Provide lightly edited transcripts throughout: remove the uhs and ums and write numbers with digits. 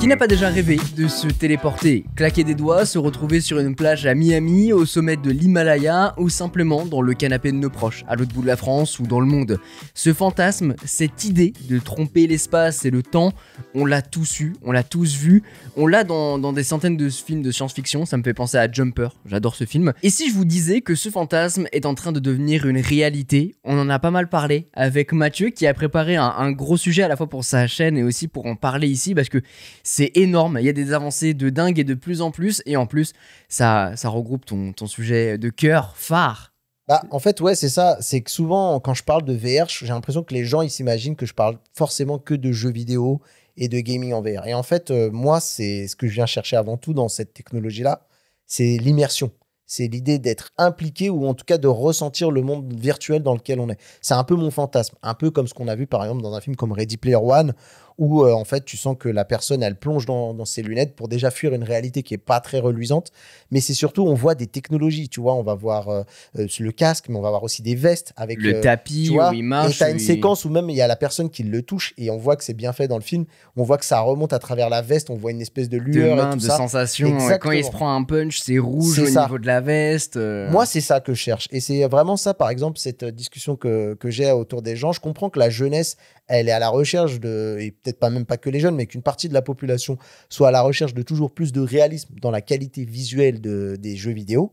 Qui n'a pas déjà rêvé de se téléporter, claquer des doigts, se retrouver sur une plage à Miami, au sommet de l'Himalaya ou simplement dans le canapé de nos proches, à l'autre bout de la France ou dans le monde. Ce fantasme, cette idée de tromper l'espace et le temps, on l'a tous eu, on l'a tous vu, on l'a dans des centaines de films de science-fiction, ça me fait penser à Jumper, j'adore ce film. Et si je vous disais que ce fantasme est en train de devenir une réalité, on en a pas mal parlé avec Mathieu qui a préparé un gros sujet à la fois pour sa chaîne et aussi pour en parler ici parce que c'est énorme, il y a des avancées de dingue et de plus en plus, et en plus, ça regroupe ton sujet de cœur phare. Bah, en fait, ouais, c'est ça. C'est que souvent, quand je parle de VR, j'ai l'impression que les gens, ils s'imaginent que je parle forcément que de jeux vidéo et de gaming en VR. Et en fait, moi, c'est ce que je viens chercher avant tout dans cette technologie-là, c'est l'immersion. C'est l'idée d'être impliqué ou en tout cas de ressentir le monde virtuel dans lequel on est. C'est un peu mon fantasme, un peu comme ce qu'on a vu par exemple dans un film comme Ready Player One, où en fait tu sens que la personne elle plonge dans ses lunettes pour déjà fuir une réalité qui est pas très reluisante, mais c'est surtout on voit des technologies, tu vois, on va voir le casque, mais on va voir aussi des vestes avec le tapis tu vois, où il marche. et t'as une séquence où même il y a la personne qui le touche et on voit que c'est bien fait dans le film, on voit que ça remonte à travers la veste, on voit une espèce de lueur et tout de ça. sensation. Exactement. Quand il se prend un punch, c'est rouge au niveau de la veste. Moi, c'est ça que je cherche. Et c'est vraiment ça, par exemple, cette discussion que j'ai autour des gens. Je comprends que la jeunesse, elle est à la recherche de, et peut-être pas même pas que les jeunes, mais qu'une partie de la population soit à la recherche de toujours plus de réalisme dans la qualité visuelle des jeux vidéo.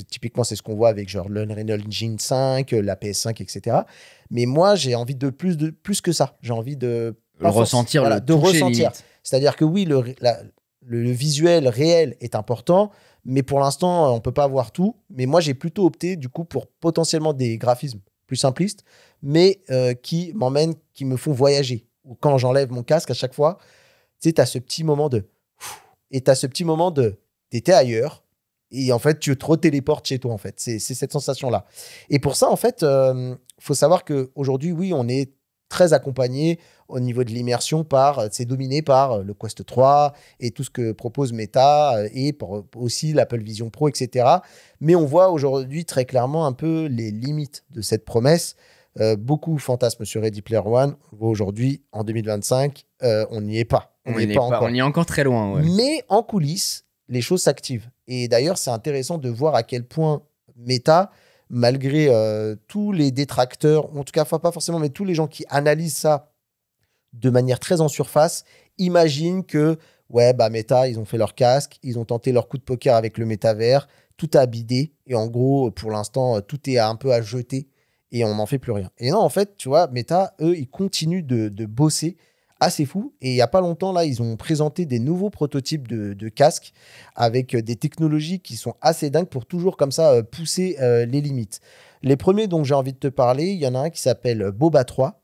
Typiquement, c'est ce qu'on voit avec genre l'Unreal Engine 5, la PS5, etc. Mais moi, j'ai envie de plus que ça. J'ai envie de ressentir, voilà, de ressentir. C'est-à-dire que oui, le visuel réel est important, mais pour l'instant, on ne peut pas avoir tout. Mais moi, j'ai plutôt opté, du coup, pour potentiellement des graphismes plus simplistes, mais qui me font voyager. Ou quand j'enlève mon casque, à chaque fois, tu sais, tu as ce petit moment de... Et tu as ce petit moment de... Tu étais ailleurs, et en fait, tu te retéléportes chez toi, en fait. C'est cette sensation-là. Et pour ça, en fait, faut savoir qu'aujourd'hui, oui, on est très accompagné au niveau de l'immersion c'est dominé par le Quest 3 et tout ce que propose Meta et aussi l'Apple Vision Pro, etc. Mais on voit aujourd'hui très clairement un peu les limites de cette promesse. Beaucoup fantasment sur Ready Player One. On voit aujourd'hui, en 2025, on n'y est pas. On y est encore très loin. Ouais. Mais en coulisses, les choses s'activent. Et d'ailleurs, c'est intéressant de voir à quel point Meta, malgré tous les détracteurs, en tout cas pas forcément, mais tous les gens qui analysent ça de manière très en surface, imaginent que Meta, ils ont fait leur casque, ils ont tenté leur coup de poker avec le métavers, tout a bidé, et en gros, pour l'instant, tout est un peu à jeter, et on n'en fait plus rien. Et non, en fait, tu vois, Meta, eux, ils continuent de bosser assez fou, et il n'y a pas longtemps, là, ils ont présenté des nouveaux prototypes de casques avec des technologies qui sont assez dingues pour toujours comme ça pousser les limites. Les premiers dont j'ai envie de te parler, il y en a un qui s'appelle Boba 3,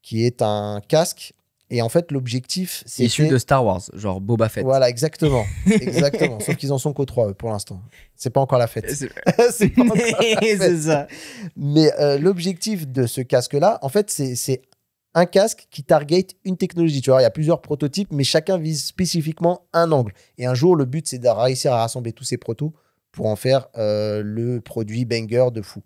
qui est un casque. Et en fait, l'objectif, c'est issu de Star Wars, genre Boba Fett. Voilà, exactement. Exactement. Sauf qu'ils en sont qu'aux 3 pour l'instant. C'est pas encore la fête. C'est pas encore la fête. C'est ça. Mais l'objectif de ce casque-là, en fait, c'est un casque qui target une technologie. Tu vois, il y a plusieurs prototypes, mais chacun vise spécifiquement un angle. Et un jour, le but, c'est de réussir à rassembler tous ces protos pour en faire le produit banger de fou.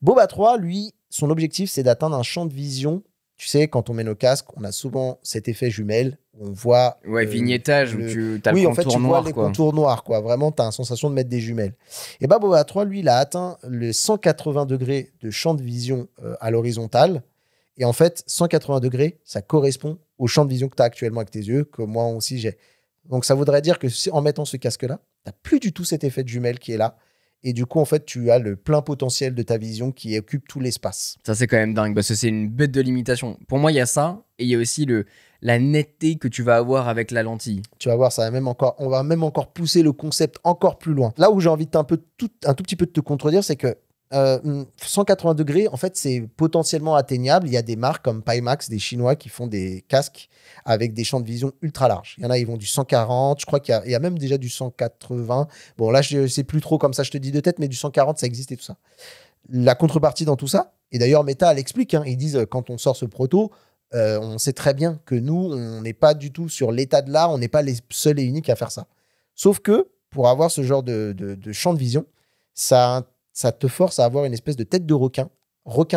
Boba 3, lui, son objectif, c'est d'atteindre un champ de vision. Tu sais, quand on met nos casques, on a souvent cet effet jumelle où on voit... vignettage, où tu as oui, le en fait, contour tu noir. vois les contours noirs, quoi. Vraiment, tu as la sensation de mettre des jumelles. Et Boba 3, lui, il a atteint le 180 degrés de champ de vision à l'horizontale. Et en fait, 180 degrés, ça correspond au champ de vision que tu as actuellement avec tes yeux, que moi aussi j'ai. Donc, ça voudrait dire que en mettant ce casque-là, tu n'as plus du tout cet effet de jumelle qui est là. Et du coup, en fait, tu as le plein potentiel de ta vision qui occupe tout l'espace. Ça, c'est quand même dingue parce que c'est une bête de limitation. Pour moi, il y a ça et il y a aussi la netteté que tu vas avoir avec la lentille. Tu vas voir, on va même encore pousser le concept encore plus loin. Là où j'ai envie de un tout petit peu de te contredire, c'est que 180 degrés, en fait, c'est potentiellement atteignable. Il y a des marques comme Pimax, des Chinois, qui font des casques avec des champs de vision ultra larges. Il y en a, ils vont du 140. Je crois qu'il y a même déjà du 180. Bon, là, je ne sais plus trop comme ça, je te dis de tête, mais du 140, ça existe et tout ça. La contrepartie dans tout ça, et d'ailleurs, Meta l'explique, hein, ils disent, quand on sort ce proto, on sait très bien que nous, on n'est pas du tout sur l'état de l'art, on n'est pas les seuls et uniques à faire ça. Sauf que, pour avoir ce genre de champ de vision, ça te force à avoir une espèce de tête de requin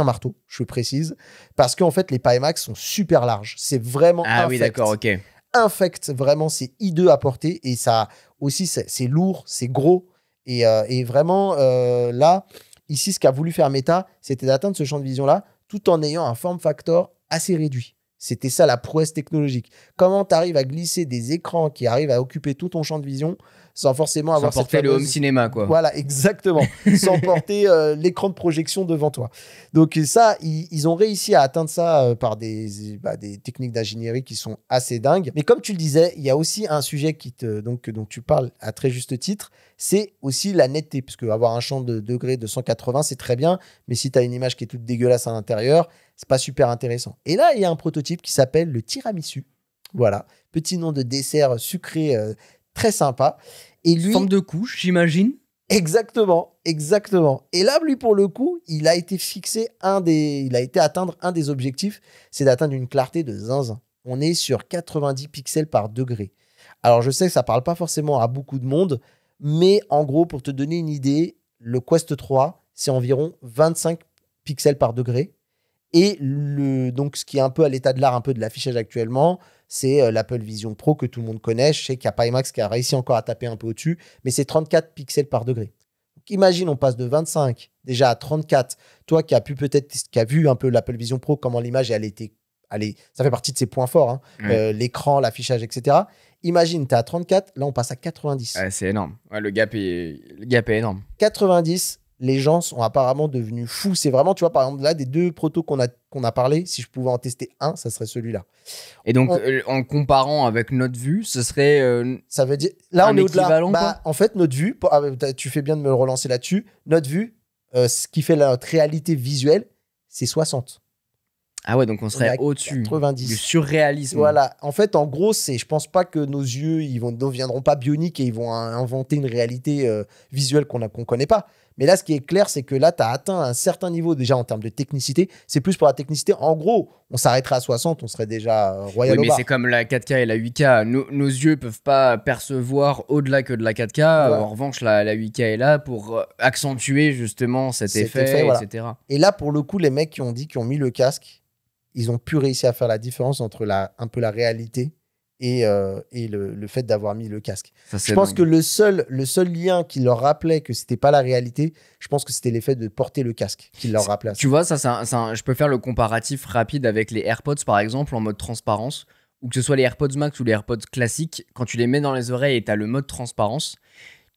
marteau, je précise, parce qu'en fait, les Pimax sont super larges. C'est vraiment oui, d'accord, ok. infect, vraiment, c'est hideux à porter. Et ça aussi, c'est lourd, c'est gros. Et vraiment, là, ici, ce qu'a voulu faire Meta, c'était d'atteindre ce champ de vision-là tout en ayant un form factor assez réduit. C'était ça la prouesse technologique. Comment tu arrives à glisser des écrans qui arrivent à occuper tout ton champ de vision sans forcément avoir cette porter le home cinéma, quoi. Voilà, exactement. Sans porter l'écran de projection devant toi. Donc ça, ils ont réussi à atteindre ça par des techniques d'ingénierie qui sont assez dingues. Mais comme tu le disais, il y a aussi un sujet dont tu parles à très juste titre, c'est aussi la netteté. Parce qu'avoir un champ de degrés de 180, c'est très bien. Mais si tu as une image qui est toute dégueulasse à l'intérieur, c'est pas super intéressant. Et là, il y a un prototype qui s'appelle le tiramisu. Voilà, petit nom de dessert sucré très sympa. Et lui, forme de couche, j'imagine. Exactement. Et là, lui, pour le coup, il a été atteindre un des objectifs, c'est d'atteindre une clarté de zinzin. On est sur 90 pixels par degré. Alors, je sais que ça parle pas forcément à beaucoup de monde, mais en gros, pour te donner une idée, le Quest 3, c'est environ 25 pixels par degré. Et donc, ce qui est un peu à l'état de l'art, un peu de l'affichage actuellement, c'est l'Apple Vision Pro que tout le monde connaît. Je sais qu'il y a Pimax qui a réussi encore à taper un peu au-dessus, mais c'est 34 pixels par degré. Donc, imagine, on passe de 25 déjà à 34. Toi qui as vu un peu l'Apple Vision Pro, comment l'image, ça fait partie de ses points forts, hein. Ouais. L'écran, l'affichage, etc. Imagine, tu es à 34, là, on passe à 90. C'est énorme. Ouais, le gap est énorme. 90, les gens sont apparemment devenus fous. C'est vraiment, tu vois, par exemple, là, des deux protos qu'on a parlé, si je pouvais en tester un, ça serait celui-là. Et donc, en comparant avec notre vue, ce serait ça veut dire, là, on est au-delà. En fait, notre vue, tu fais bien de me le relancer là-dessus, notre vue, ce qui fait notre réalité visuelle, c'est 60. Ah ouais, donc on serait au-dessus 90. du surréalisme. Voilà. En fait, en gros, je pense pas que nos yeux, ne deviendront pas bioniques et ils vont inventer une réalité visuelle qu'on connaît pas. Mais là, ce qui est clair, c'est que là, tu as atteint un certain niveau déjà en termes de technicité. C'est plus pour la technicité. En gros, on s'arrêterait à 60, on serait déjà royal au bar. Mais c'est comme la 4K et la 8K. Nos yeux peuvent pas percevoir au-delà que de la 4K. Ouais. En revanche, la 8K est là pour accentuer justement cet effet, voilà. etc. Et là, pour le coup, les mecs qui ont mis le casque, ils ont pu réussir à faire la différence entre un peu la réalité et le fait d'avoir mis le casque. Je pense que le seul lien qui leur rappelait que c'était pas la réalité, je pense que c'était l'effet de porter le casque qui leur rappelait à ça. Tu vois, je peux faire le comparatif rapide avec les AirPods par exemple en mode transparence, ou que ce soit les AirPods Max ou les AirPods classiques, quand tu les mets dans les oreilles et tu as le mode transparence,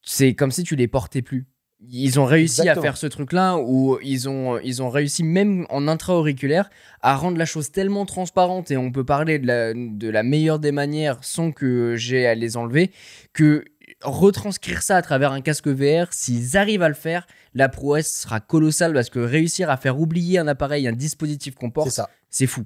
c'est comme si tu les portais plus. Ils ont réussi à faire ce truc-là où ils ont réussi même en intra-auriculaire à rendre la chose tellement transparente et on peut parler de la meilleure des manières sans que j'ai à les enlever, que retranscrire ça à travers un casque VR, s'ils arrivent à le faire, la prouesse sera colossale parce que réussir à faire oublier un appareil, un dispositif qu'on porte, c'est fou.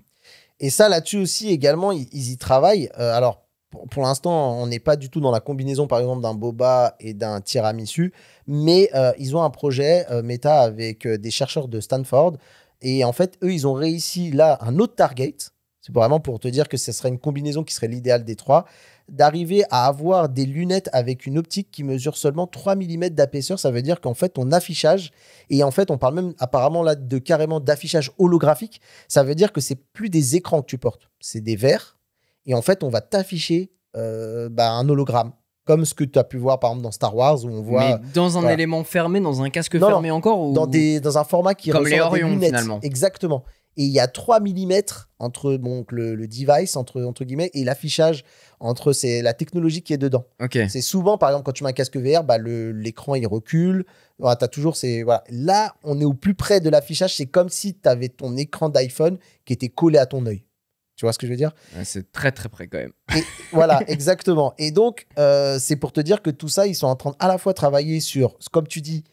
Et ça, là-dessus aussi, également, ils y travaillent. Alors, pour l'instant, on n'est pas du tout dans la combinaison, par exemple, d'un boba et d'un tiramisu, mais ils ont un projet Meta avec des chercheurs de Stanford. Et en fait, eux, ils ont réussi là un autre target. C'est vraiment pour te dire que ce serait une combinaison qui serait l'idéal des trois, d'arriver à avoir des lunettes avec une optique qui mesure seulement 3 mm d'épaisseur. Ça veut dire qu'en fait, ton affichage, et en fait, on parle même apparemment là carrément d'affichage holographique, ça veut dire que c'est plus des écrans que tu portes, c'est des verres. Et en fait, on va t'afficher un hologramme, comme ce que tu as pu voir par exemple dans Star Wars, où on voit. Mais dans un élément fermé, dans un casque fermé encore ou... dans un format qui comme ressemble les Orion, à des lunettes. Finalement. Exactement. Et il y a 3 mm entre donc, le device, entre guillemets, et l'affichage, c'est la technologie qui est dedans. Okay. C'est souvent, par exemple, quand tu mets un casque VR, l'écran il recule. Voilà, t'as toujours voilà. Là, on est au plus près de l'affichage. C'est comme si tu avais ton écran d'iPhone qui était collé à ton œil. Tu vois ce que je veux dire? C'est très très près quand même. Et voilà, exactement. Et donc, c'est pour te dire que tout ça, ils sont en train à la fois travailler sur, comme tu dis,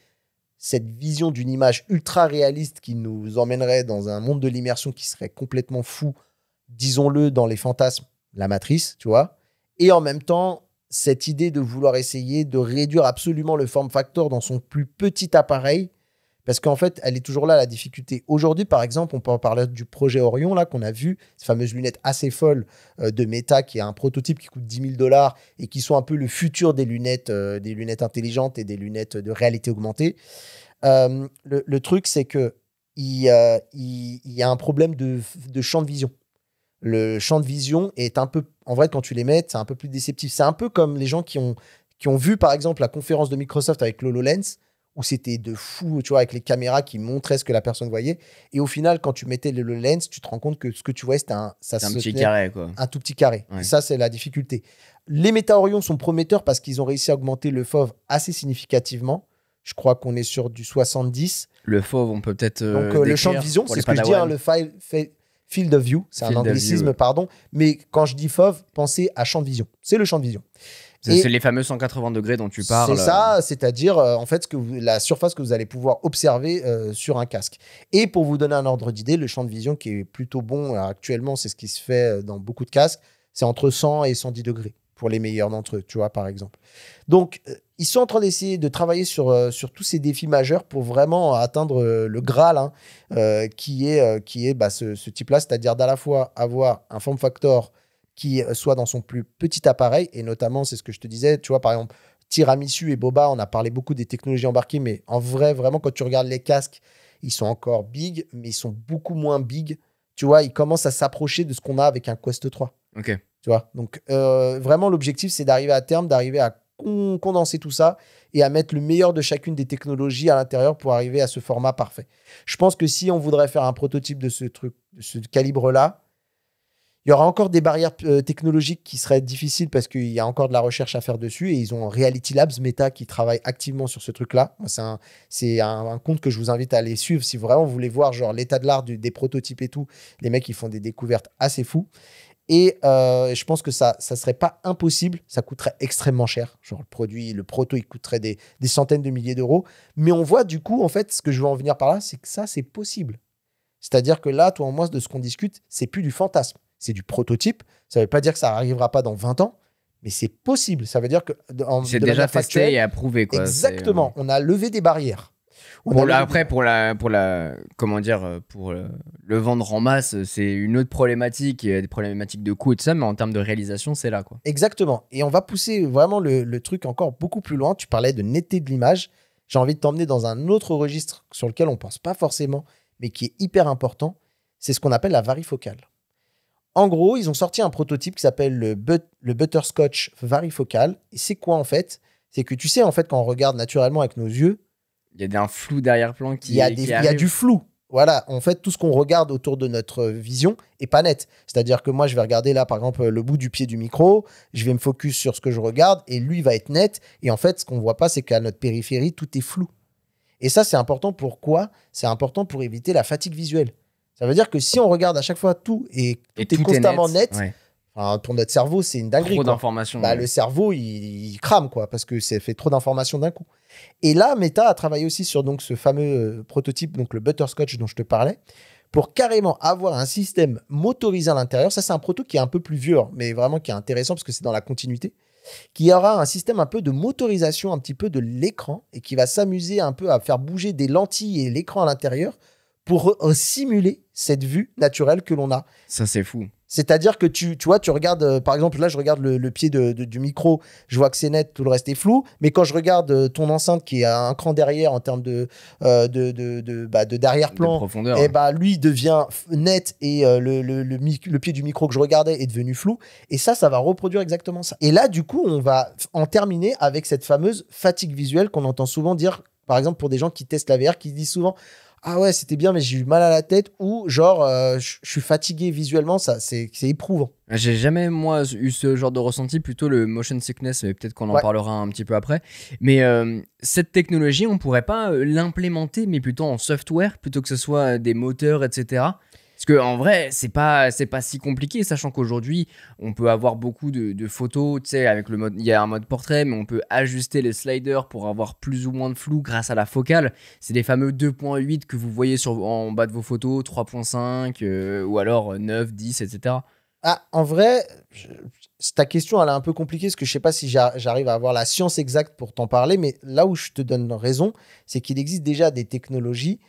cette vision d'une image ultra réaliste qui nous emmènerait dans un monde de l'immersion qui serait complètement fou, disons-le, dans les fantasmes, la matrice, tu vois. Et en même temps, cette idée de vouloir essayer de réduire absolument le form factor dans son plus petit appareil. Parce qu'en fait, elle est toujours là, la difficulté. Aujourd'hui, par exemple, on peut en parler du projet Orion, là, qu'on a vu, ces fameuses lunettes assez folles de Meta, qui est un prototype qui coûte 10 000 $ et qui sont un peu le futur des lunettes intelligentes et des lunettes de réalité augmentée. Le truc, c'est qu'il y a un problème de champ de vision. le champ de vision est un peu... En vrai, quand tu les mets, c'est un peu plus déceptif. C'est un peu comme les gens qui ont vu, par exemple, la conférence de Microsoft avec l'HoloLens, où c'était de fou, tu vois, avec les caméras qui montraient ce que la personne voyait. Et au final, quand tu mettais le HoloLens, tu te rends compte que ce que tu voyais, c'était un petit carré, quoi. Un tout petit carré. Ouais. Et ça, c'est la difficulté. Les méta-Orion sont prometteurs parce qu'ils ont réussi à augmenter le FOV assez significativement. Je crois qu'on est sur du 70. Le fauve, on peut peut-être. Donc, le champ de vision, c'est ce que je dis, hein, le field of view. C'est un anglicisme, pardon. Mais quand je dis FOV, pensez à champ de vision. C'est le champ de vision. C'est les fameux 180 degrés dont tu parles. C'est ça, c'est-à-dire en fait la surface que vous allez pouvoir observer sur un casque. Et pour vous donner un ordre d'idée, le champ de vision qui est plutôt bon actuellement, c'est ce qui se fait dans beaucoup de casques, c'est entre 100 et 110 degrés pour les meilleurs d'entre eux, tu vois, par exemple. Donc, ils sont en train d'essayer de travailler sur tous ces défis majeurs pour vraiment atteindre le Graal, hein, qui est bah, ce type-là, c'est-à-dire d'à la fois avoir un form factor qui soit dans son plus petit appareil, et notamment, c'est ce que je te disais, tu vois, par exemple, Tiramisu et Boba, on a parlé beaucoup des technologies embarquées, mais en vrai, vraiment, quand tu regardes les casques, ils sont encore big, mais ils sont beaucoup moins big. Tu vois, ils commencent à s'approcher de ce qu'on a avec un Quest 3. Ok. Tu vois, donc vraiment, l'objectif, c'est d'arriver à terme, d'arriver à condenser tout ça et à mettre le meilleur de chacune des technologies à l'intérieur pour arriver à ce format parfait. Je pense que si on voudrait faire un prototype de ce truc, de ce calibre-là, il y aura encore des barrières technologiques qui seraient difficiles parce qu'il y a encore de la recherche à faire dessus et ils ont Reality Labs, Meta, qui travaille activement sur ce truc-là. C'est un compte que je vous invite à aller suivre si vraiment vous voulez voir genre l'état de l'art des prototypes et tout. Les mecs, ils font des découvertes assez fous. Et je pense que ça serait pas impossible. Ça coûterait extrêmement cher. Genre le proto, il coûterait des centaines de milliers d'euros. Mais on voit du coup, en fait, ce que je veux en venir par là, c'est que ça, c'est possible. C'est-à-dire que là, toi en moi, de ce qu'on discute, c'est plus du fantasme. C'est du prototype. Ça ne veut pas dire que ça n'arrivera pas dans 20 ans, mais c'est possible. Ça veut dire que c'est déjà testé et approuvé, quoi. Exactement. On a levé des barrières. Après, pour comment dire, pour le vendre en masse, c'est une autre problématique, il y a des problématiques de coût et tout ça, mais en termes de réalisation, c'est là, quoi. Exactement. Et on va pousser vraiment le truc encore beaucoup plus loin. Tu parlais de netteté de l'image. J'ai envie de t'emmener dans un autre registre sur lequel on ne pense pas forcément, mais qui est hyper important. C'est ce qu'on appelle la varifocale. En gros, ils ont sorti un prototype qui s'appelle le Butterscotch varifocal. Et c'est quoi, en fait? C'est que tu sais, en fait, quand on regarde naturellement avec nos yeux, il y a un flou d'arrière-plan il y a du flou. Voilà, en fait, tout ce qu'on regarde autour de notre vision est pas net. C'est-à-dire que moi, je vais regarder là, par exemple, le bout du pied du micro, je vais me focus sur ce que je regarde et lui va être net. Et en fait, ce qu'on voit pas, c'est qu'à notre périphérie, tout est flou. Et ça, c'est important. Pourquoi? C'est important pour éviter la fatigue visuelle. Ça veut dire que si on regarde à chaque fois tout et tout est constamment net, ouais. Pour notre cerveau, c'est une dinguerie. Trop d'informations. Bah, ouais. Le cerveau, il crame, quoi, parce que ça fait trop d'informations d'un coup. Et là, Meta a travaillé aussi sur donc, ce fameux prototype, donc le Butterscotch dont je te parlais, pour carrément avoir un système motorisé à l'intérieur. Ça, c'est un proto qui est un peu plus vieux, mais vraiment qui est intéressant parce que c'est dans la continuité, qui aura un système un peu de motorisation, un petit peu de l'écran, et qui va s'amuser un peu à faire bouger des lentilles et l'écran à l'intérieur pour simuler cette vue naturelle que l'on a. Ça, c'est fou. C'est-à-dire que tu vois, tu regardes, par exemple, là, je regarde le pied du micro, je vois que c'est net, tout le reste est flou. Mais quand je regarde ton enceinte qui a un cran derrière en termes de d'arrière-plan, et bah, lui devient net et le pied du micro que je regardais est devenu flou. Et ça va reproduire exactement ça. Et là, du coup, on va en terminer avec cette fameuse fatigue visuelle qu'on entend souvent dire, par exemple, pour des gens qui testent la VR, qui disent souvent « Ah ouais, c'était bien, mais j'ai eu mal à la tête » ou genre je suis fatigué visuellement, ça c'est éprouvant. J'ai jamais, moi, eu ce genre de ressenti, plutôt le motion sickness, mais peut-être qu'on en parlera un petit peu après. Mais cette technologie, on pourrait pas l'implémenter, mais plutôt en software, plutôt que ce soit des moteurs, etc. Parce qu'en vrai, c'est pas si compliqué, sachant qu'aujourd'hui, on peut avoir beaucoup de photos, tu sais, avec le mode, il y a un mode portrait, mais on peut ajuster les sliders pour avoir plus ou moins de flou grâce à la focale. C'est les fameux 2.8 que vous voyez en bas de vos photos, 3.5, ou alors 9, 10, etc. Ah, en vrai, ta question, elle est un peu compliquée, parce que je sais pas si j'arrive à avoir la science exacte pour t'en parler, mais là où je te donne raison, c'est qu'il existe déjà des technologies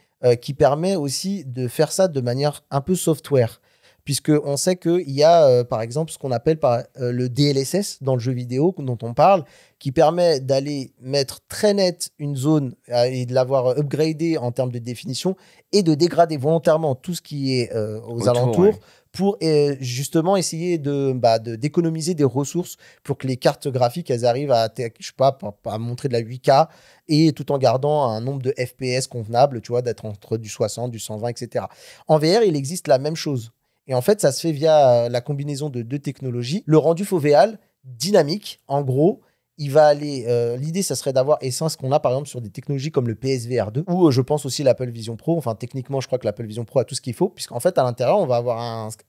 qui permet aussi de faire ça de manière un peu software. Puisqu'on sait qu'il y a, par exemple, ce qu'on appelle le DLSS dans le jeu vidéo dont on parle, qui permet d'aller mettre très net une zone et de l'avoir upgradé en termes de définition et de dégrader volontairement tout ce qui est aux alentours pour justement essayer d'économiser des ressources pour que les cartes graphiques, elles arrivent à, je sais pas, à montrer de la 8K et tout en gardant un nombre de FPS convenable, tu vois, d'être entre du 60, du 120, etc. En VR, il existe la même chose. Et en fait, ça se fait via la combinaison de deux technologies. Le rendu fovéal dynamique, en gros, il va aller. L'idée, ça serait d'avoir, et c'est ce qu'on a par exemple sur des technologies comme le PSVR 2, ou je pense aussi l'Apple Vision Pro. Enfin, techniquement, je crois que l'Apple Vision Pro a tout ce qu'il faut, puisqu'en fait, à l'intérieur, on va avoir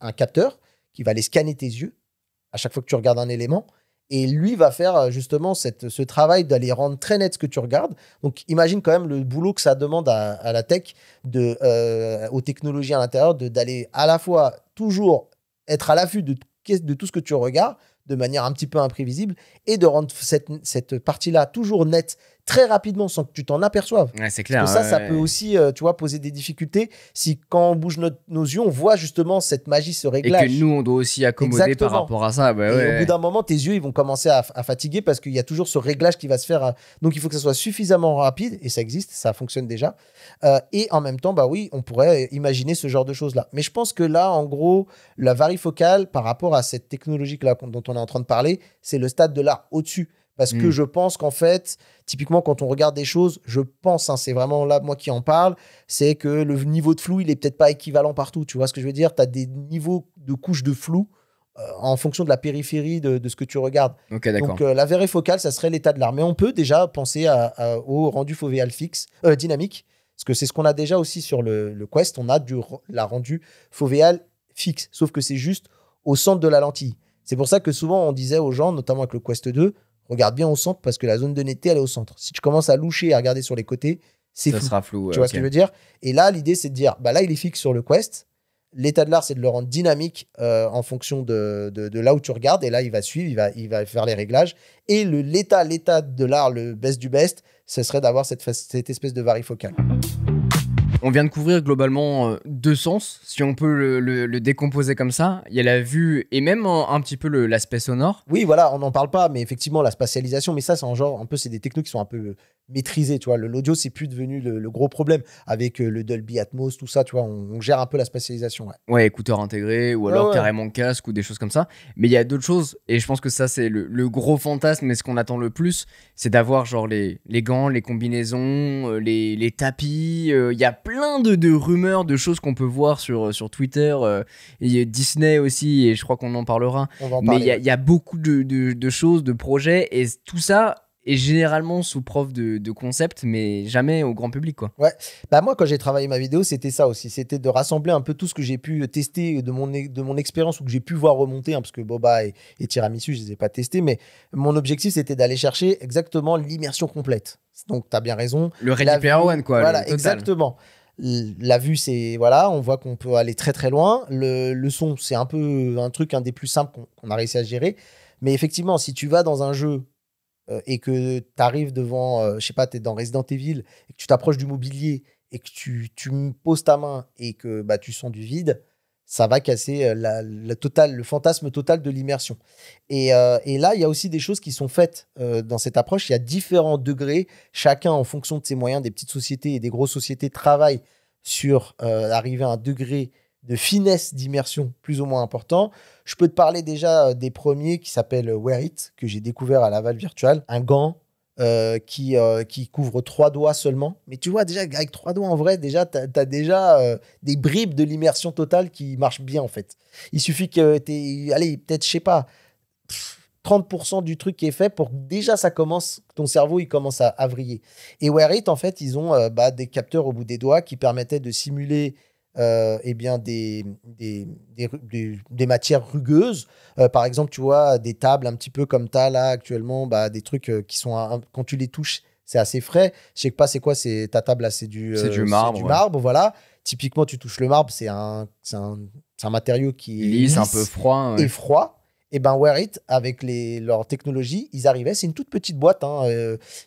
un capteur qui va aller scanner tes yeux à chaque fois que tu regardes un élément. Et lui va faire justement ce travail d'aller rendre très net ce que tu regardes. Donc, imagine quand même le boulot que ça demande à la tech, aux technologies à l'intérieur, d'aller à la fois toujours être à l'affût de tout ce que tu regardes, de manière un petit peu imprévisible, et de rendre cette partie-là toujours nette, très rapidement, sans que tu t'en aperçoives. Ouais, c'est clair. Parce que ça peut aussi, tu vois, poser des difficultés si, quand on bouge nos yeux, on voit justement cette magie, ce réglage. Et que nous, on doit aussi accommoder par rapport à ça. Bah, et au bout d'un moment, tes yeux, ils vont commencer à fatiguer parce qu'il y a toujours ce réglage qui va se faire. Donc, il faut que ça soit suffisamment rapide, et ça existe, ça fonctionne déjà. Et en même temps, bah oui, on pourrait imaginer ce genre de choses-là. Mais je pense que là, en gros, la varifocale, par rapport à cette technologie-là dont on est en train de parler, c'est le stade de l'art au-dessus. Parce que je pense qu'en fait, typiquement, quand on regarde des choses, je pense, c'est vraiment là, moi qui en parle, c'est que le niveau de flou, il est peut-être pas équivalent partout. Tu vois ce que je veux dire? Tu as des niveaux de couches de flou en fonction de la périphérie de ce que tu regardes. Ok, d'accord. Donc, la varifocale, ça serait l'état de l'art. Mais on peut déjà penser au rendu fovéal fixe, dynamique, parce que c'est ce qu'on a déjà aussi sur le Quest. On a la rendu fovéal fixe, sauf que c'est juste au centre de la lentille. C'est pour ça que souvent, on disait aux gens, notamment avec le Quest 2, regarde bien au centre parce que la zone de netteté, elle est au centre. Si tu commences à loucher et à regarder sur les côtés, c'est flou. Ça sera flou. Tu vois ce que je veux dire? Et là, l'idée, c'est de dire, bah là, il est fixe sur le Quest. L'état de l'art, c'est de le rendre dynamique en fonction de là où tu regardes. Et là, il va suivre, il va faire les réglages. Et l'état de l'art, le best du best, ce serait d'avoir cette espèce de varifocale. On vient de couvrir globalement deux sens, si on peut le décomposer comme ça. Il y a la vue et même un petit peu l'aspect sonore. Oui, voilà, on n'en parle pas, mais effectivement, la spatialisation, mais ça, c'est en genre, un peu, c'est des technos qui sont un peu maîtrisés, tu vois. L'audio, c'est plus devenu le gros problème avec le Dolby Atmos, tout ça, tu vois. On gère un peu la spatialisation, ouais. Ouais, écouteurs intégrés ou alors carrément casque ou des choses comme ça. Mais il y a d'autres choses, et je pense que ça, c'est le gros fantasme, et ce qu'on attend le plus, c'est d'avoir genre les gants, les combinaisons, les tapis. Il y a plein de rumeurs, de choses qu'on peut voir sur Twitter. Et Disney aussi, et je crois qu'on en parlera. On va en parler. Mais il y a beaucoup de choses, de projets, et tout ça est généralement sous preuve de concept, mais jamais au grand public, quoi. Ouais, bah moi quand j'ai travaillé ma vidéo, c'était ça aussi, c'était de rassembler un peu tout ce que j'ai pu tester de mon expérience ou que j'ai pu voir remonter, hein, parce que Boba et Tiramisu, je les ai pas testés, mais mon objectif c'était d'aller chercher exactement l'immersion complète. Donc tu as bien raison. Le Ready Player One, quoi. Voilà, exactement. La vue, c'est voilà, on voit qu'on peut aller très très loin. Le son, c'est un peu un truc, un des plus simples qu'on a réussi à gérer. Mais effectivement, si tu vas dans un jeu et que tu arrives devant, je sais pas, tu es dans Resident Evil et que tu t'approches du mobilier et que tu poses ta main et que bah, tu sens du vide, ça va casser le fantasme total de l'immersion. Et là, il y a aussi des choses qui sont faites dans cette approche. Il y a différents degrés. Chacun, en fonction de ses moyens, des petites sociétés et des grosses sociétés, travaillent sur arriver à un degré de finesse d'immersion plus ou moins important. Je peux te parler déjà des premiers qui s'appellent Wear It, que j'ai découvert à Laval Virtual. Un gant qui couvre 3 doigts seulement. Mais tu vois, déjà, avec 3 doigts, en vrai, déjà, tu as déjà des bribes de l'immersion totale qui marchent bien, en fait. Il suffit que tu aies, allez, peut-être, je sais pas, 30% du truc qui est fait pour que déjà ça commence, ton cerveau, il commence à vriller. Et Wear It, en fait, ils ont des capteurs au bout des doigts qui permettaient de simuler eh bien des matières rugueuses. Par exemple, tu vois, des tables un petit peu comme tu as là actuellement, des trucs qui sont, quand tu les touches, c'est assez frais. Je sais pas c'est quoi, c'est ta table là, c'est du marbre. C'est du marbre, voilà. Typiquement, tu touches le marbre, c'est un matériau qui est lisse, un peu froid. Ouais. Et froid. Et ben Wear It, avec leur technologie, ils arrivaient, c'est une toute petite boîte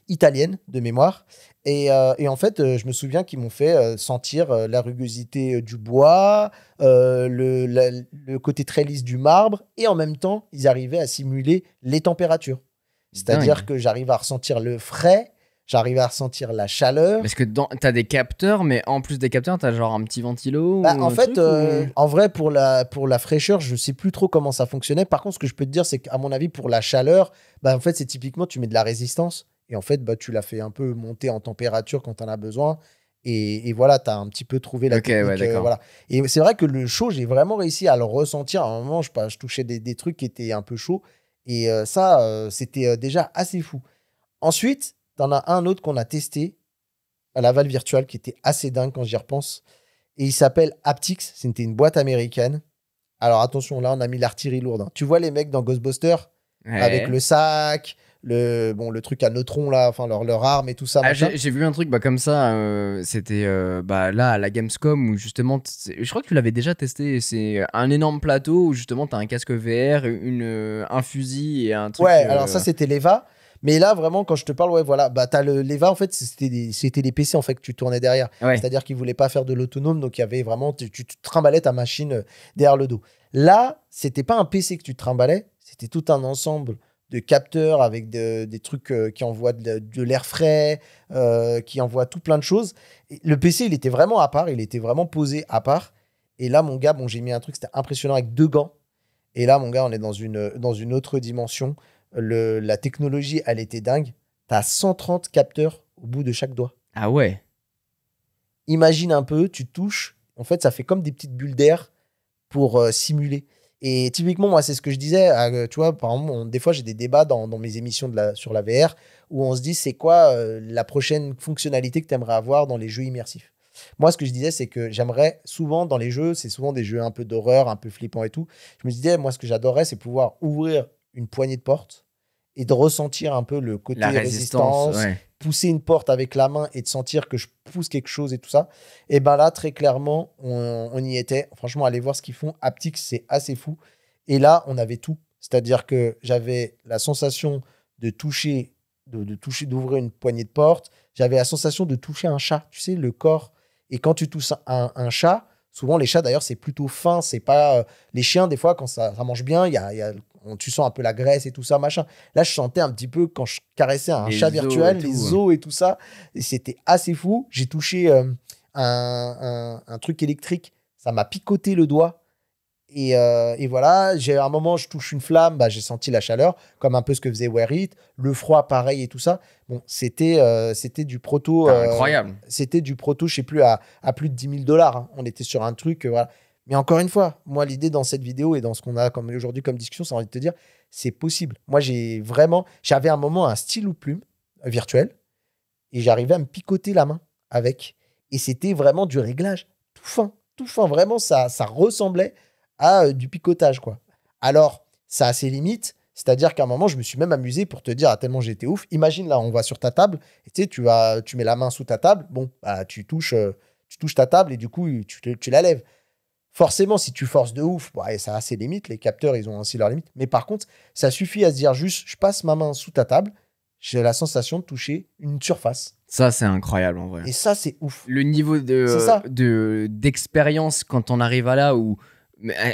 italienne de mémoire. Et en fait, je me souviens qu'ils m'ont fait sentir la rugosité du bois, le côté très lisse du marbre, et en même temps, ils arrivaient à simuler les températures. C'est-à-dire que j'arrive à ressentir le frais, J'arrivais à ressentir la chaleur. Parce que t'as des capteurs, mais en plus des capteurs, t'as genre un petit ventilo Bah, ou en un fait, truc, ou... en vrai, pour la fraîcheur, je sais plus trop comment ça fonctionnait. Par contre, ce que je peux te dire, c'est qu'à mon avis, pour la chaleur, bah, en fait, c'est typiquement, tu mets de la résistance et en fait, bah, tu la fais un peu monter en température quand tu en as besoin. Et voilà, tu as un petit peu trouvé la Ok, ouais, technique. d'accord. Voilà. Et c'est vrai que le chaud, j'ai vraiment réussi à le ressentir. À un moment, je touchais des trucs qui étaient un peu chauds. Et ça, c'était déjà assez fou. Ensuite, tu en as un autre qu'on a testé à Laval Virtual qui était assez dingue quand j'y repense. Et il s'appelle Aptix. C'était une boîte américaine. Alors attention, là, on a mis l'artillerie lourde, hein. Tu vois les mecs dans Ghostbusters avec Ouais. le sac, le truc à neutrons, là, enfin, leur arme et tout ça, Ah, machin. j'ai vu un truc comme ça, c'était bah, là à la Gamescom où justement, je crois que tu l'avais déjà testé, c'est un énorme plateau où justement t'as un casque VR, un fusil et un truc... Ouais, alors ça, c'était l'EVA. Mais là, vraiment, quand je te parle, ouais, voilà, bah, t'as l'EVA, en fait, c'était des PC, en fait, que tu tournais derrière. Ouais. C'est-à-dire qu'ils voulaient pas faire de l'autonome, donc il y avait vraiment, tu te trimballais ta machine derrière le dos. Là, c'était pas un PC que tu te trimballais, c'était tout un ensemble de capteurs avec des trucs qui envoient de l'air frais, qui envoient tout plein de choses. Et le PC, il était vraiment à part, il était vraiment posé à part. Et là, mon gars, bon, j'ai mis un truc, c'était impressionnant avec 2 gants. Et là, mon gars, on est dans une autre dimension. La technologie, elle était dingue. Tu as 130 capteurs au bout de chaque doigt. Ah ouais. Imagine un peu, tu touches. En fait, ça fait comme des petites bulles d'air pour simuler. Et typiquement, moi, c'est ce que je disais. Tu vois, par exemple, des fois, j'ai des débats dans mes émissions sur la VR où on se dit, c'est quoi la prochaine fonctionnalité que tu aimerais avoir dans les jeux immersifs. Moi, ce que je disais, c'est que j'aimerais souvent dans les jeux, c'est souvent des jeux un peu d'horreur, un peu flippants et tout. Je me disais, moi, ce que j'adorerais, c'est pouvoir ouvrir une poignée de porte et de ressentir un peu le côté La résistance, résistance, ouais. pousser une porte avec la main et de sentir que je pousse quelque chose et tout ça. Et ben là, très clairement, on y était. Franchement, allez voir ce qu'ils font. Aptix, c'est assez fou. Et là, on avait tout. C'est-à-dire que j'avais la sensation de toucher, d'ouvrir une poignée de porte. J'avais la sensation de toucher un chat, tu sais, le corps. Et quand tu touches un chat, souvent les chats d'ailleurs, c'est plutôt fin. C'est pas. Les chiens, des fois, quand ça mange bien, tu sens un peu la graisse et tout ça, machin. Là, je sentais un petit peu, quand je caressais un chat Les os et virtuel, tout. les os et tout ça. Et c'était assez fou. J'ai touché un truc électrique. Ça m'a picoté le doigt. Et voilà, j'ai à un moment, je touche une flamme, bah, j'ai senti la chaleur, comme un peu ce que faisait Wear It, le froid, pareil et tout ça. Bon, c'était du proto, Putain, incroyable. je sais plus, à plus de 10 000 $, hein. On était sur un truc, voilà. Mais encore une fois, moi, l'idée dans cette vidéo et dans ce qu'on a comme aujourd'hui comme discussion, c'est envie de te dire, c'est possible. Moi, j'avais un moment un stylo plume virtuel et j'arrivais à me picoter la main avec. Et c'était vraiment du réglage tout fin, tout fin. Vraiment, ça ressemblait à du picotage, quoi. Alors, ça a ses limites. C'est-à-dire qu'à un moment, je me suis même amusé pour te dire, ah, tellement j'étais ouf. Imagine, là, on va sur ta table, et tu sais, tu mets la main sous ta table, bon, bah, tu touches ta table et du coup, tu la lèves. Forcément, si tu forces de ouf, bah, ça a ses limites. Les capteurs, ils ont aussi leurs limites. Mais par contre, ça suffit à se dire juste, je passe ma main sous ta table, j'ai la sensation de toucher une surface. Ça, c'est incroyable en vrai. Et ça, c'est ouf. Le niveau C'est ça. d'expérience quand on arrive à là où...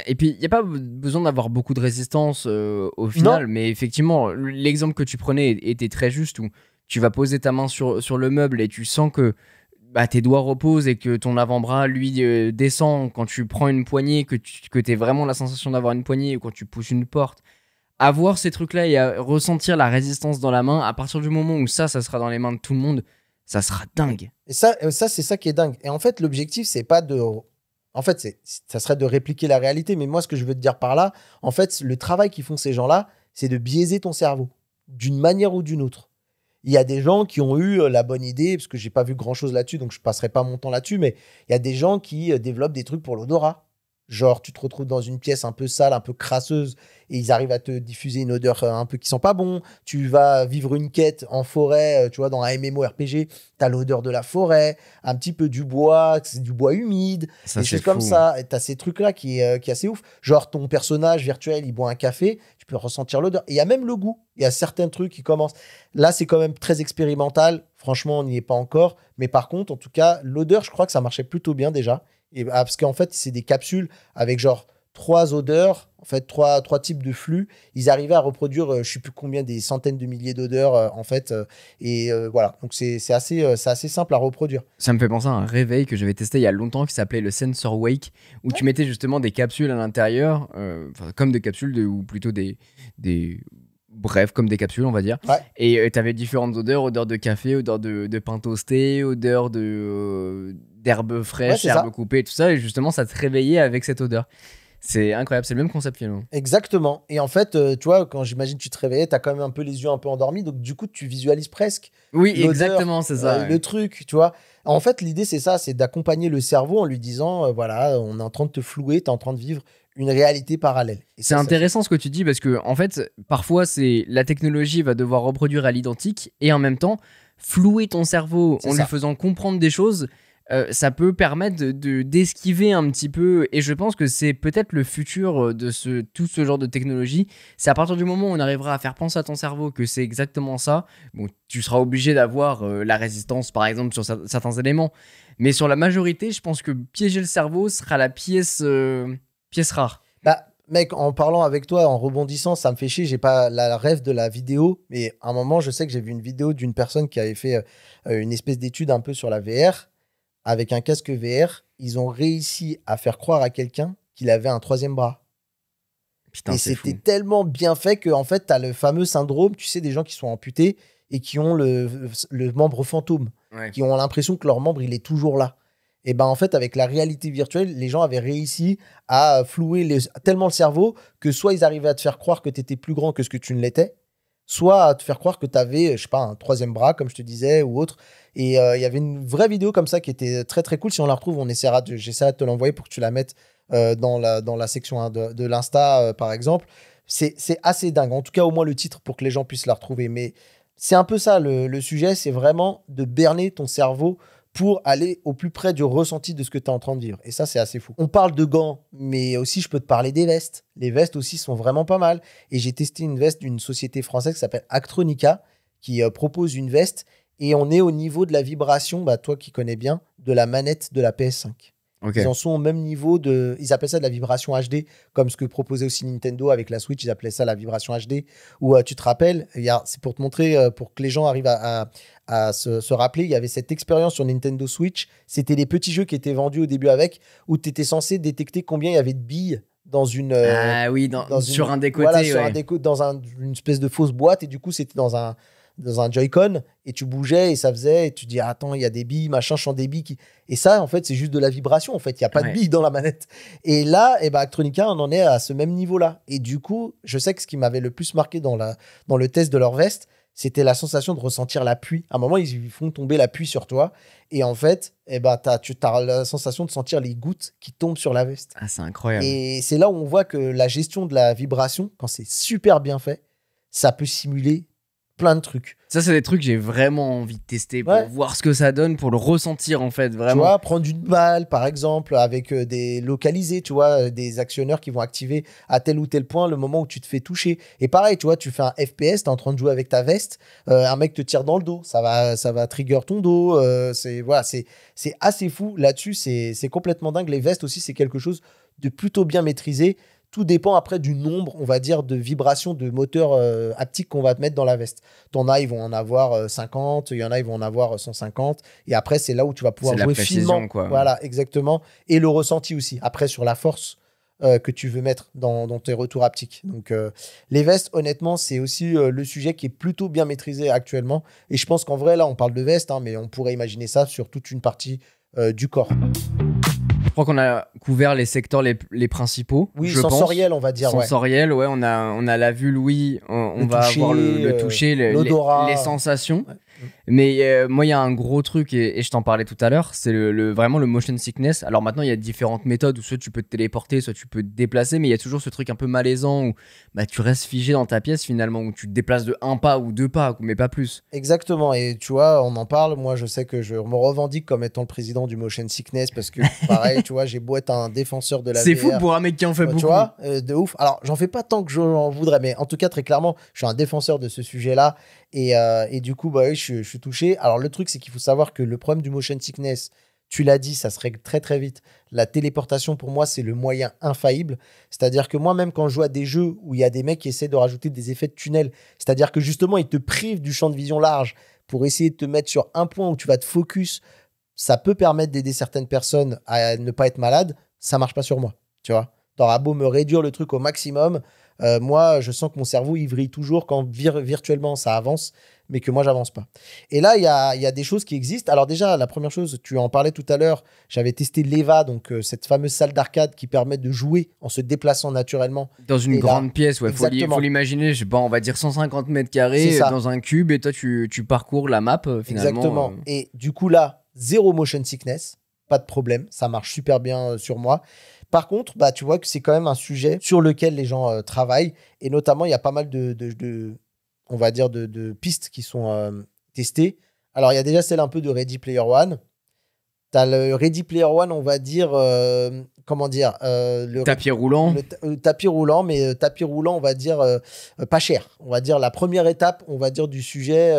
Et puis, il n'y a pas besoin d'avoir beaucoup de résistance au final, mais effectivement, l'exemple que tu prenais était très juste où tu vas poser ta main sur le meuble et tu sens que bah, tes doigts reposent et que ton avant-bras, lui, descend quand tu prends une poignée, que tu aies vraiment la sensation d'avoir une poignée ou quand tu pousses une porte. Avoir ces trucs-là et à ressentir la résistance dans la main, à partir du moment où ça sera dans les mains de tout le monde, ça sera dingue. Et ça c'est ça qui est dingue. Et en fait, l'objectif, c'est pas de... En fait, ça serait de répliquer la réalité. Mais moi, ce que je veux te dire par là, en fait, le travail qu'ils font ces gens-là, c'est de biaiser ton cerveau d'une manière ou d'une autre. Il y a des gens qui ont eu la bonne idée, parce que j'ai pas vu grand-chose là-dessus, donc je passerai pas mon temps là-dessus, mais il y a des gens qui développent des trucs pour l'odorat. Genre, tu te retrouves dans une pièce un peu sale, un peu crasseuse, et ils arrivent à te diffuser une odeur un peu qui sent pas bon. Tu vas vivre une quête en forêt, tu vois, dans un MMORPG, t'as l'odeur de la forêt, un petit peu du bois, c'est du bois humide, Ça, des c'est choses comme fou. ça. Et t'as ces trucs-là qui est assez ouf. Genre, ton personnage virtuel, il boit un café, tu peux ressentir l'odeur. Et il y a même le goût. Il y a certains trucs qui commencent. Là, c'est quand même très expérimental. Franchement, on n'y est pas encore. Mais par contre, en tout cas, l'odeur, je crois que ça marchait plutôt bien déjà. Parce qu'en fait, c'est des capsules avec genre trois odeurs, en fait, trois types de flux. Ils arrivaient à reproduire, je sais plus combien, des centaines de milliers d'odeurs, en fait. Voilà, donc c'est assez simple à reproduire. Ça me fait penser à un réveil que j'avais testé il y a longtemps qui s'appelait le Sensor Wake, où tu mettais justement des capsules à l'intérieur, comme des capsules, ou plutôt bref, comme des capsules, on va dire. Ouais. Et tu avais différentes odeurs, odeur de café, odeur de pain toasté, odeur d'herbes fraîches, c'est herbes ça. coupées, tout ça. Et justement, ça te réveillait avec cette odeur. C'est incroyable, c'est le même concept finalement. Exactement. Et en fait, tu vois, quand j'imagine tu te réveillais, tu as quand même un peu les yeux un peu endormis. Donc, du coup, tu visualises presque Oui, l'odeur, exactement, c'est ça. le truc, tu vois. En fait, l'idée, c'est ça, c'est d'accompagner le cerveau en lui disant, voilà, on est en train de te flouer, tu es en train de vivre une réalité parallèle. Et C'est ça, intéressant ce que tu dis parce que en fait, parfois, c'est la technologie va devoir reproduire à l'identique et en même temps flouer ton cerveau C'est en ça. lui faisant comprendre des choses. Ça peut permettre d'esquiver un petit peu, et je pense que c'est peut-être le futur de tout ce genre de technologie. C'est à partir du moment où on arrivera à faire penser à ton cerveau que c'est exactement ça. Bon, tu seras obligé d'avoir la résistance par exemple sur certains éléments, mais sur la majorité, je pense que piéger le cerveau sera la pièce rare. Bah, mec, en parlant avec toi, en rebondissant, ça me fait chier. J'ai pas la rêve de la vidéo, mais à un moment, je sais que j'ai vu une vidéo d'une personne qui avait fait une espèce d'étude un peu sur la VR. Avec un casque VR, ils ont réussi à faire croire à quelqu'un qu'il avait un troisième bras. Putain, Et c'est fou. c'était tellement bien fait que, en fait, tu as le fameux syndrome, tu sais, des gens qui sont amputés et qui ont le membre fantôme, Ouais. qui ont l'impression que leur membre, il est toujours là. Et ben en fait, avec la réalité virtuelle, les gens avaient réussi à flouer tellement le cerveau que soit ils arrivaient à te faire croire que tu étais plus grand que ce que tu ne l'étais, soit à te faire croire que tu avais, je sais pas, un troisième bras, comme je te disais, ou autre. Et il y avait une vraie vidéo comme ça qui était très très cool. Si on la retrouve, j'essaierai de te l'envoyer pour que tu la mettes dans la section hein, de l'Insta, par exemple. C'est assez dingue. En tout cas, au moins le titre pour que les gens puissent la retrouver. Mais c'est un peu ça le sujet, c'est vraiment de berner ton cerveau pour aller au plus près du ressenti de ce que tu es en train de vivre. Et ça, c'est assez fou. On parle de gants, mais aussi, je peux te parler des vestes. Les vestes aussi sont vraiment pas mal. Et j'ai testé une veste d'une société française qui s'appelle Actronica, qui propose une veste. Et on est au niveau de la vibration, bah, toi qui connais bien, de la manette de la PS5. Ok. Ils en sont au même niveau de... Ils appellent ça de la vibration HD, comme ce que proposait aussi Nintendo avec la Switch. Ils appelaient ça la vibration HD. Où tu te rappelles, c'est pour te montrer, pour que les gens arrivent à se rappeler, il y avait cette expérience sur Nintendo Switch. C'était les petits jeux qui étaient vendus au début avec, où tu étais censé détecter combien il y avait de billes dans une... Ah oui, sur un des côtés. Voilà, sur Ouais. dans une espèce de fausse boîte. Et du coup, c'était dans un Joy-Con et tu bougeais et ça faisait et tu dis attends il y a des billes machin je sens des billes et ça en fait c'est juste de la vibration en fait il y a pas de billes dans la manette et là Actronica on en est à ce même niveau là et du coup je sais que ce qui m'avait le plus marqué dans le test de leur veste c'était la sensation de ressentir l'appui à un moment ils font tomber l'appui sur toi et en fait tu as la sensation de sentir les gouttes qui tombent sur la veste. Ah, c'est incroyable. Et c'est là où on voit que la gestion de la vibration quand c'est super bien fait ça peut simuler plein de trucs. Ça, c'est des trucs que j'ai vraiment envie de tester pour Ouais. voir ce que ça donne, pour le ressentir en fait, Tu vraiment. vois, prendre une balle, par exemple, avec des localisés, tu vois, des actionneurs qui vont activer à tel ou tel point le moment où tu te fais toucher. Et pareil, tu vois, tu fais un FPS, t'es en train de jouer avec ta veste, un mec te tire dans le dos, ça va trigger ton dos. C'est assez fou. Là-dessus, c'est complètement dingue. Les vestes aussi, c'est quelque chose de plutôt bien maîtrisé. Tout dépend après du nombre, on va dire, de vibrations de moteurs haptiques qu'on va te mettre dans la veste. T'en as, ils vont en avoir 50, il y en a, ils vont en avoir 150. Et après, c'est là où tu vas pouvoir C'est la jouer précision, finement. quoi. Voilà, exactement. Et le ressenti aussi. Après, sur la force que tu veux mettre dans tes retours haptiques. Donc, les vestes, honnêtement, c'est aussi le sujet qui est plutôt bien maîtrisé actuellement. Et je pense qu'en vrai, là, on parle de vestes, hein, mais on pourrait imaginer ça sur toute une partie du corps. Je crois qu'on a couvert les secteurs les principaux. Oui, je sensoriel, on va dire. Ouais. Sensoriel, ouais, on a la vue, l'ouïe, on va toucher, avoir le toucher, l'odorat. les sensations. Ouais. Mais moi, il y a un gros truc, et je t'en parlais tout à l'heure, c'est vraiment le motion sickness. Alors maintenant, il y a différentes méthodes où soit tu peux te téléporter, soit tu peux te déplacer, mais il y a toujours ce truc un peu malaisant où tu restes figé dans ta pièce finalement, où tu te déplaces de 1 pas ou 2 pas, mais pas plus. Exactement, et tu vois, on en parle. Moi, je sais que je me revendique comme étant le président du motion sickness parce que, pareil, tu vois, j'ai beau être un défenseur de la VR. C'est fou pour un mec qui en fait beaucoup. Tu vois, de ouf. Alors, j'en fais pas tant que j'en voudrais, mais en tout cas, très clairement, je suis un défenseur de ce sujet-là. Et du coup, oui, je suis touché. Alors, le truc, c'est qu'il faut savoir que le problème du motion sickness, tu l'as dit, ça se règle très très vite. La téléportation, pour moi, c'est le moyen infaillible. C'est-à-dire que moi, même quand je joue à des jeux où il y a des mecs qui essaient de rajouter des effets de tunnel, c'est-à-dire que justement, ils te privent du champ de vision large pour essayer de te mettre sur un point où tu vas te focus, ça peut permettre d'aider certaines personnes à ne pas être malades. Ça marche pas sur moi, tu vois. T'auras beau me réduire le truc au maximum, moi, je sens que mon cerveau, il vrille toujours quand virtuellement ça avance, mais que moi, j'avance pas. Et là, il y a des choses qui existent. Alors déjà, la première chose, tu en parlais tout à l'heure, j'avais testé l'EVA, donc cette fameuse salle d'arcade qui permet de jouer en se déplaçant naturellement. Dans une Et grande là, pièce, ouais, faut exactement. l'imaginer, je sais pas, on va dire 150 mètres C'est carrés ça. dans un cube et toi tu parcours la map finalement. Exactement. Et du coup, là, zéro motion sickness, pas de problème, ça marche super bien sur moi. Par contre, bah, tu vois que c'est quand même un sujet sur lequel les gens travaillent. Et notamment, il y a pas mal on va dire, de pistes qui sont testées. Alors, il y a déjà celle un peu de Ready Player One. Tu as le Ready Player One, on va dire, comment dire, Tapis roulant. tapis roulant, mais tapis roulant, on va dire, pas cher. On va dire la première étape, on va dire, du sujet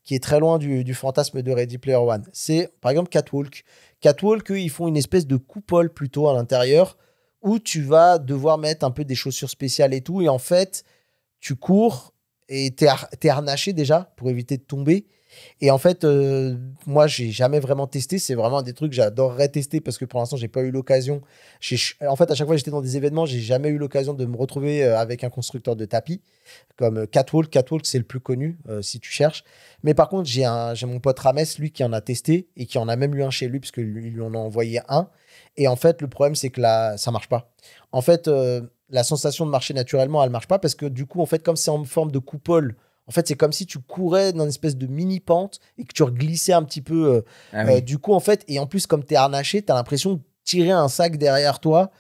qui est très loin du fantasme de Ready Player One. C'est, par exemple, Catwalk. Catwalk, eux, ils font une espèce de coupole plutôt à l'intérieur où tu vas devoir mettre un peu des chaussures spéciales et tout. Et en fait, tu cours et t'es harnaché déjà pour éviter de tomber. Et en fait, moi, j'ai jamais vraiment testé. C'est vraiment des trucs que j'adorerais tester parce que pour l'instant, j'ai pas eu l'occasion. En fait, à chaque fois que j'étais dans des événements, j'ai jamais eu l'occasion de me retrouver avec un constructeur de tapis comme Catwalk. Catwalk, c'est le plus connu si tu cherches. Mais par contre, j'ai mon pote Rames, lui, qui en a testé et qui en a même eu un chez lui parce qu'il lui en a envoyé un. Et en fait, le problème, c'est que là, ça marche pas. En fait, la sensation de marcher naturellement, elle marche pas parce que du coup, en fait, comme c'est en forme de coupole, en fait, c'est comme si tu courais dans une espèce de mini pente et que tu reglissais un petit peu. Ah oui. Du coup, en fait, et en plus, comme tu es harnaché, tu as l'impression de tirer un sac derrière toi.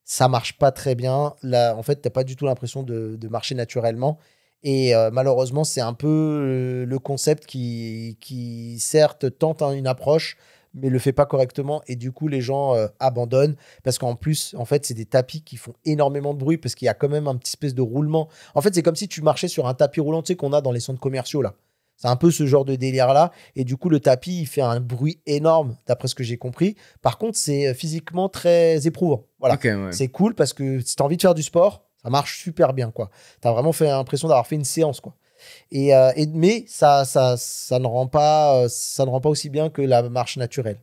Ça marche pas très bien. Là, en fait, tu n'as pas du tout l'impression de marcher naturellement. Et malheureusement, c'est un peu le concept qui, certes, tente une approche, mais le fait pas correctement. Et du coup, les gens abandonnent parce qu'en plus, en fait, c'est des tapis qui font énormément de bruit parce qu'il y a quand même un petit espèce de roulement. En fait, c'est comme si tu marchais sur un tapis roulant, tu sais, qu'on a dans les centres commerciaux, là. C'est un peu ce genre de délire-là. Et du coup, le tapis, il fait un bruit énorme, d'après ce que j'ai compris. Par contre, c'est physiquement très éprouvant. Voilà. Ok, ouais. C'est cool parce que si tu as envie de faire du sport, ça marche super bien, quoi. Tu as vraiment fait l'impression d'avoir fait une séance, quoi. Mais ça ne rend pas aussi bien que la marche naturelle.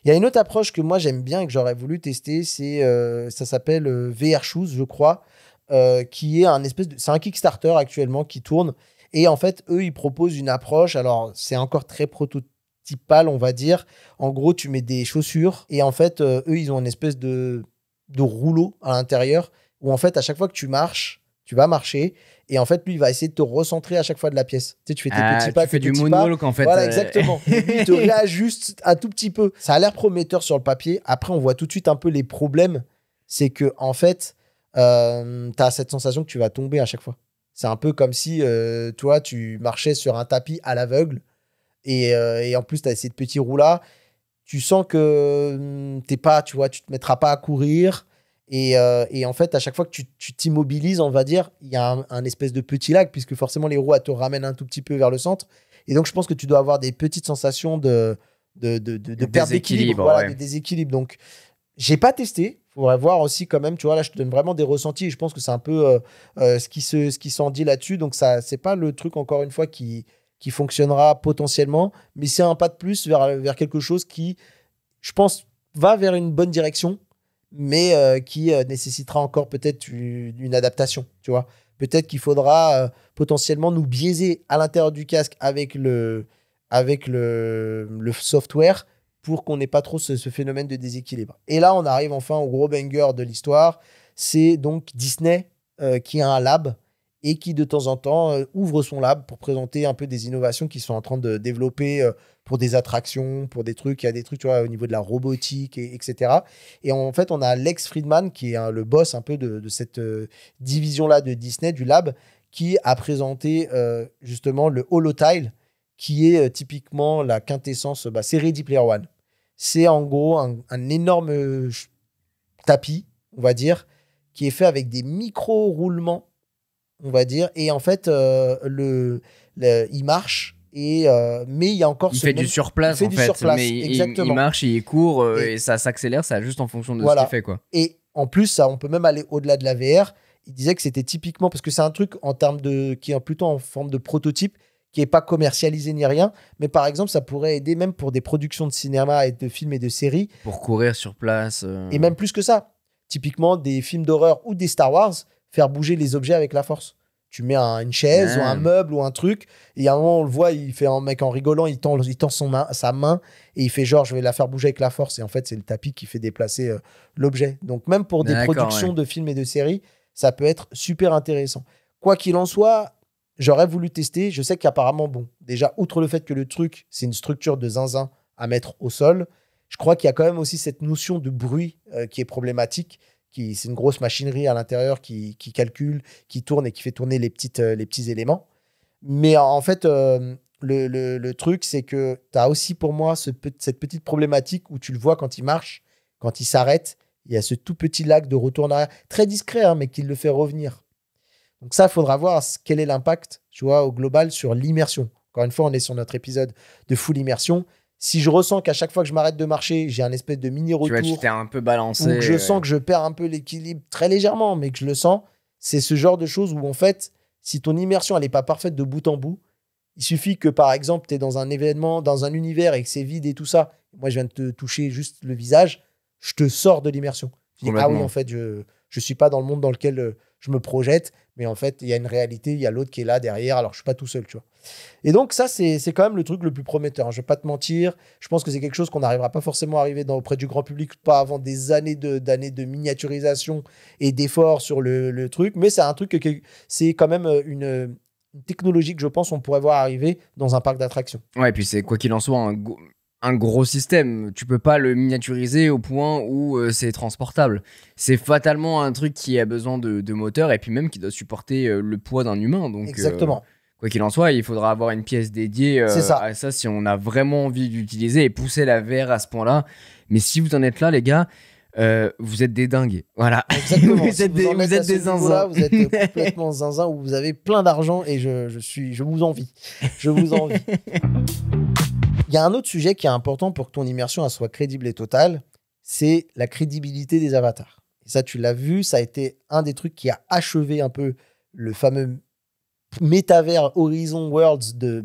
Il y a une autre approche que moi j'aime bien et que j'aurais voulu tester, ça s'appelle VR Shoes, je crois, qui est c'est un Kickstarter actuellement qui tourne. Et en fait, eux, ils proposent une approche. Alors, c'est encore très prototypal, on va dire. En gros, tu mets des chaussures et en fait, eux, ils ont une espèce de rouleau à l'intérieur où en fait, à chaque fois que tu marches, tu vas marcher. Et en fait, lui, il va essayer de te recentrer à chaque fois de la pièce. Tu sais, tu fais tes petits pas, tu fais tes du petits pas. moonwalk en fait. Voilà, exactement. Et lui, il te réajuste un tout petit peu. Ça a l'air prometteur sur le papier. Après, on voit tout de suite un peu les problèmes. C'est que, en fait, tu as cette sensation que tu vas tomber à chaque fois. C'est un peu comme si, toi, tu marchais sur un tapis à l'aveugle. Et en plus, tu as ces petits roues-là. Tu sens que t'es pas, tu vois, tu te mettras pas à courir. Et en fait, à chaque fois que tu t'immobilises, on va dire, il y a un espèce de petit lag, puisque forcément, les roues, elles te ramènent un tout petit peu vers le centre. Et donc, je pense que tu dois avoir des petites sensations de perte d'équilibre, voilà, ouais. de déséquilibre. Donc, j'ai pas testé. Il faudrait voir aussi quand même, tu vois, là, je te donne vraiment des ressentis. Et je pense que c'est un peu ce qui s'en dit là-dessus. Donc, ça, c'est pas le truc, encore une fois, qui fonctionnera potentiellement. Mais c'est un pas de plus vers quelque chose qui, je pense, va vers une bonne direction, mais qui nécessitera encore peut-être une adaptation, tu vois. Peut-être qu'il faudra potentiellement nous biaiser à l'intérieur du casque avec le software pour qu'on n'ait pas trop ce phénomène de déséquilibre. Et là, on arrive enfin au gros banger de l'histoire. C'est donc Disney qui a un lab et qui, de temps en temps, ouvre son lab pour présenter un peu des innovations qu'ils sont en train de développer pour des attractions, pour des trucs. Il y a des trucs, tu vois, au niveau de la robotique, etc. Et en fait, on a Lex Friedman, qui est le boss un peu de cette division-là de Disney, du lab, qui a présenté justement le Holotile, qui est typiquement la quintessence, c'est Ready Player One. C'est en gros un énorme tapis, on va dire, qui est fait avec des micro-roulements, on va dire. Et en fait, il marche mais il y a encore il fait du surplace en fait, mais il marche, il court et ça s'accélère, ça juste en fonction de ce qu'il fait, quoi. Et en plus, ça, on peut même aller au-delà de la VR. Il disait que c'était typiquement, parce que c'est un truc en termes qui est plutôt en forme de prototype, qui n'est pas commercialisé ni rien, mais par exemple, ça pourrait aider même pour des productions de cinéma et de films et de séries. Pour courir sur place. Et même plus que ça. Typiquement, des films d'horreur ou des Star Wars, faire bouger les objets avec la force. Tu mets une chaise ou un meuble ou un truc, et à un moment, on le voit, il fait un mec en rigolant, il tend sa main, et il fait genre, je vais la faire bouger avec la force. Et en fait, c'est le tapis qui fait déplacer l'objet. Donc, même pour des productions de films et de séries, ça peut être super intéressant. Quoi qu'il en soit, j'aurais voulu tester. Je sais qu'apparemment, bon, déjà, outre le fait que le truc, c'est une structure de zinzin à mettre au sol, je crois qu'il y a quand même aussi cette notion de bruit qui est problématique. C'est une grosse machinerie à l'intérieur qui calcule, qui tourne et qui fait tourner les petits éléments. Mais en fait, le truc, c'est que tu as aussi pour moi cette petite problématique où tu le vois quand il marche, quand il s'arrête, il y a ce tout petit lag de retour en arrière, très discret, hein, mais qui le fait revenir. Donc ça, il faudra voir quel est l'impact, tu vois, au global sur l'immersion. Encore une fois, on est sur notre épisode de full immersion. Si je ressens qu'à chaque fois que je m'arrête de marcher, j'ai un espèce de mini-retour. Tu vois, tu t'es un peu balancé. Ou que je sens que je perds un peu l'équilibre très légèrement, mais que je le sens. C'est ce genre de choses où, en fait, si ton immersion, elle n'est pas parfaite de bout en bout, il suffit que, par exemple, tu es dans un événement, dans un univers et que c'est vide et tout ça. Moi, je viens de te toucher juste le visage. Je te sors de l'immersion. Je dis, ah oui, en fait, je ne suis pas dans le monde dans lequel je me projette, mais en fait, il y a une réalité, il y a l'autre qui est là derrière, alors je ne suis pas tout seul, tu vois. Et donc, ça, c'est quand même le truc le plus prometteur, hein. Je ne vais pas te mentir. Je pense que c'est quelque chose qu'on n'arrivera pas forcément à arriver auprès du grand public, pas avant des années de miniaturisation et d'efforts sur le truc, mais c'est un truc c'est quand même une technologie que je pense on pourrait voir arriver dans un parc d'attractions. Ouais, et puis c'est quoi qu'il en soit un gros système. Tu peux pas le miniaturiser au point où c'est transportable. C'est fatalement un truc qui a besoin de moteur et puis même qui doit supporter le poids d'un humain. Donc, exactement. Quoi qu'il en soit, il faudra avoir une pièce dédiée à ça si on a vraiment envie d'utiliser et pousser la VR à ce point-là. Mais si vous en êtes là, les gars, vous êtes des dingues. Voilà. Exactement. vous êtes des zinzins. Vous êtes complètement zinzin où vous avez plein d'argent et je vous envie. Je vous envie. Il y a un autre sujet qui est important pour que ton immersion soit crédible et totale, c'est la crédibilité des avatars. Et ça, tu l'as vu, ça a été un des trucs qui a achevé un peu le fameux métavers Horizon Worlds de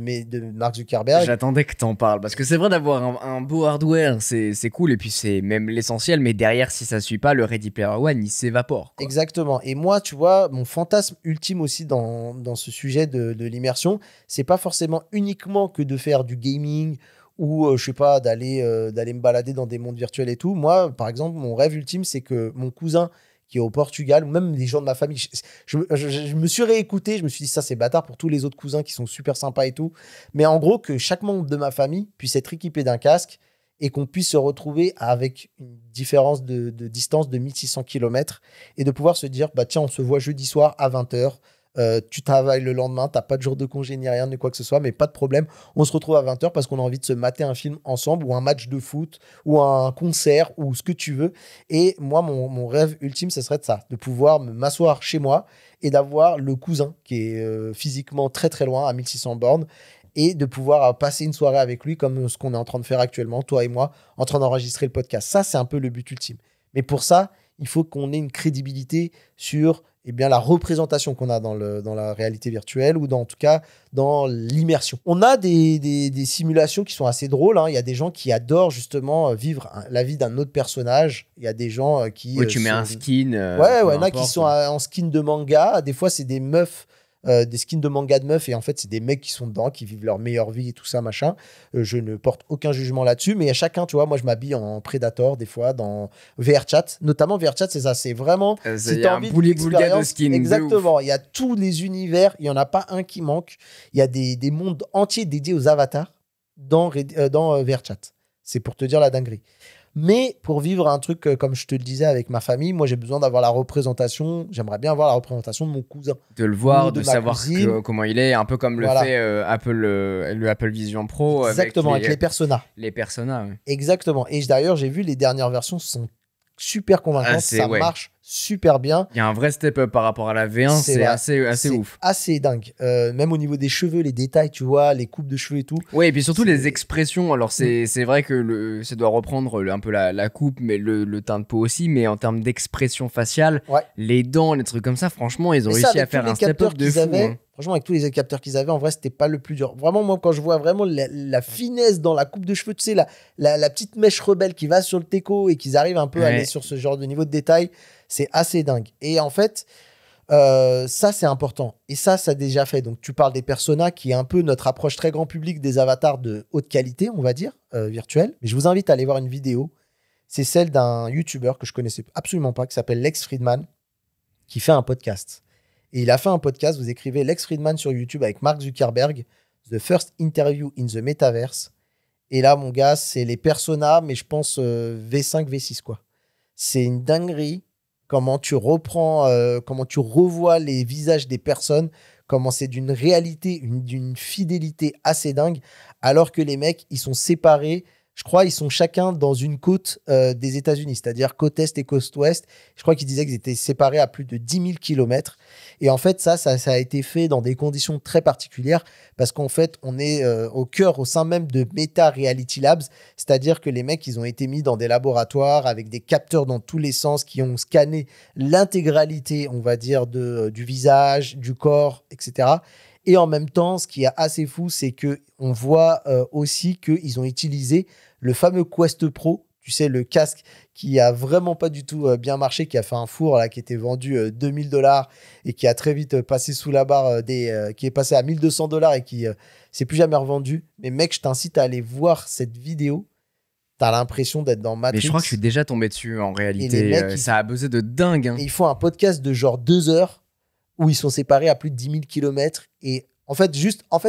Mark Zuckerberg. J'attendais que t'en parles parce que c'est vrai d'avoir un beau hardware, c'est cool et puis c'est même l'essentiel, mais derrière, si ça suit pas, le Ready Player One, il s'évapore, quoi. Exactement. Et moi, tu vois, mon fantasme ultime aussi dans ce sujet de l'immersion, c'est pas forcément uniquement que de faire du gaming ou je sais pas, d'aller me balader dans des mondes virtuels et tout. Moi, par exemple, mon rêve ultime, c'est que mon cousin qui est au Portugal, ou même des gens de ma famille. Je me suis réécouté, je me suis dit, ça c'est bâtard pour tous les autres cousins qui sont super sympas et tout. Mais en gros, que chaque membre de ma famille puisse être équipé d'un casque et qu'on puisse se retrouver avec une différence de distance de 1600 km et de pouvoir se dire, bah tiens, on se voit jeudi soir à 20h. Tu travailles le lendemain, t'as pas de jour de congé ni rien, ni quoi que ce soit, mais pas de problème. On se retrouve à 20h parce qu'on a envie de se mater un film ensemble ou un match de foot ou un concert ou ce que tu veux. Et moi, mon rêve ultime, ce serait de ça, de pouvoir m'asseoir chez moi et d'avoir le cousin qui est physiquement très très loin, à 1600 bornes, et de pouvoir passer une soirée avec lui comme ce qu'on est en train de faire actuellement, toi et moi, en train d'enregistrer le podcast. Ça, c'est un peu le but ultime. Mais pour ça, il faut qu'on ait une crédibilité sur la représentation qu'on a dans la réalité virtuelle ou en tout cas dans l'immersion. On a des simulations qui sont assez drôles, hein. Il y a des gens qui adorent justement vivre la vie d'un autre personnage. Il y a des gens qui... Oui, tu mets un skin. Ouais, il y en a qui sont en skin de manga. Des fois, c'est des meufs. Des skins de manga de meufs et en fait c'est des mecs qui sont dedans, qui vivent leur meilleure vie et tout ça machin. Je ne porte aucun jugement là-dessus, mais à chacun, tu vois, moi je m'habille en Predator des fois dans VRChat, notamment VRChat, c'est ça, c'est vraiment si t'as envie de skin, exactement, il y a tous les univers, il y en a pas un qui manque, il y a des mondes entiers dédiés aux avatars dans VRChat. C'est pour te dire la dinguerie. Mais pour vivre un truc, comme je te le disais avec ma famille, moi j'ai besoin d'avoir la représentation, j'aimerais bien avoir la représentation de mon cousin. De le voir, de savoir comment il est, un peu comme le fait le Apple Vision Pro. Exactement, avec les personas. Les personas, oui. Exactement. Et d'ailleurs, j'ai vu les dernières versions sont super convaincantes, marche super bien. Il y a un vrai step-up par rapport à la V1, c'est assez ouf. Assez dingue. Même au niveau des cheveux, les détails, tu vois, les coupes de cheveux et tout. Ouais, et puis surtout les expressions. Alors, c'est vrai que ça doit reprendre un peu la coupe, mais le teint de peau aussi. Mais en termes d'expression faciale, les dents, les trucs comme ça, franchement, ils ont réussi à faire un step-up de fou. Franchement, avec tous les capteurs qu'ils avaient, en vrai, c'était pas le plus dur. Vraiment, moi, quand je vois vraiment la finesse dans la coupe de cheveux, tu sais, la petite mèche rebelle qui va sur le teco et qu'ils arrivent un peu à aller sur ce genre de niveau de détail, c'est assez dingue. Et en fait, ça, c'est important. Et ça a déjà fait. Donc, tu parles des personas, qui est un peu notre approche très grand public des avatars de haute qualité, on va dire, virtuels. Mais je vous invite à aller voir une vidéo. C'est celle d'un YouTuber que je connaissais absolument pas, qui s'appelle Lex Fridman, qui fait un podcast. Et il a fait un podcast, vous écrivez Lex Fridman sur YouTube avec Mark Zuckerberg, The First Interview in the Metaverse. Et là, mon gars, c'est les personas, mais je pense V5, V6, quoi. C'est une dinguerie. Comment tu reprends, comment tu revois les visages des personnes, comment c'est d'une réalité, d'une fidélité assez dingue, alors que les mecs, ils sont séparés. Je crois ils sont chacun dans une côte des États-Unis, c'est-à-dire côte Est et côte Ouest. Je crois qu'ils disaient qu'ils étaient séparés à plus de 10 000 kilomètres. Et en fait, ça a été fait dans des conditions très particulières parce qu'en fait, on est au sein même de Meta Reality Labs, c'est-à-dire que les mecs, ils ont été mis dans des laboratoires avec des capteurs dans tous les sens qui ont scanné l'intégralité, on va dire, du visage, du corps, etc. Et en même temps, ce qui est assez fou, c'est qu'on voit aussi qu'ils ont utilisé le fameux Quest Pro, tu sais, le casque qui a vraiment pas du tout bien marché, qui a fait un four là, qui était vendu $2 000 et qui a très vite passé sous la barre qui est passé à $1 200 et qui s'est plus jamais revendu. Mais mec, je t'incite à aller voir cette vidéo. T'as l'impression d'être dans Matrix. Mais je crois que je suis déjà tombé dessus en réalité. Mecs, ça a buzzé de dingue. Hein. Et ils font un podcast de genre 2 heures où ils sont séparés à plus de 10 000 kilomètres. Et en fait,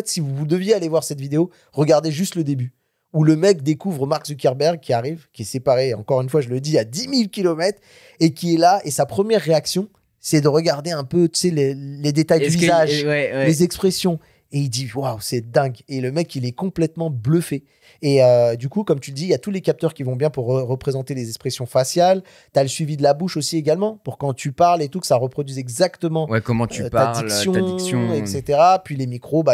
si vous deviez aller voir cette vidéo, regardez juste le début. Où le mec découvre Mark Zuckerberg qui arrive, qui est séparé, encore une fois, je le dis, à 10 000 kilomètres, et qui est là. Et sa première réaction, c'est de regarder un peu, tu sais, les détails du visage, les expressions. Et il dit, waouh, c'est dingue. Et le mec, il est complètement bluffé. Et du coup, comme tu le dis, il y a tous les capteurs qui vont bien pour représenter les expressions faciales. Tu as le suivi de la bouche aussi également, pour quand tu parles et tout, que ça reproduise exactement comment tu parles, ta diction, etc. Puis les micros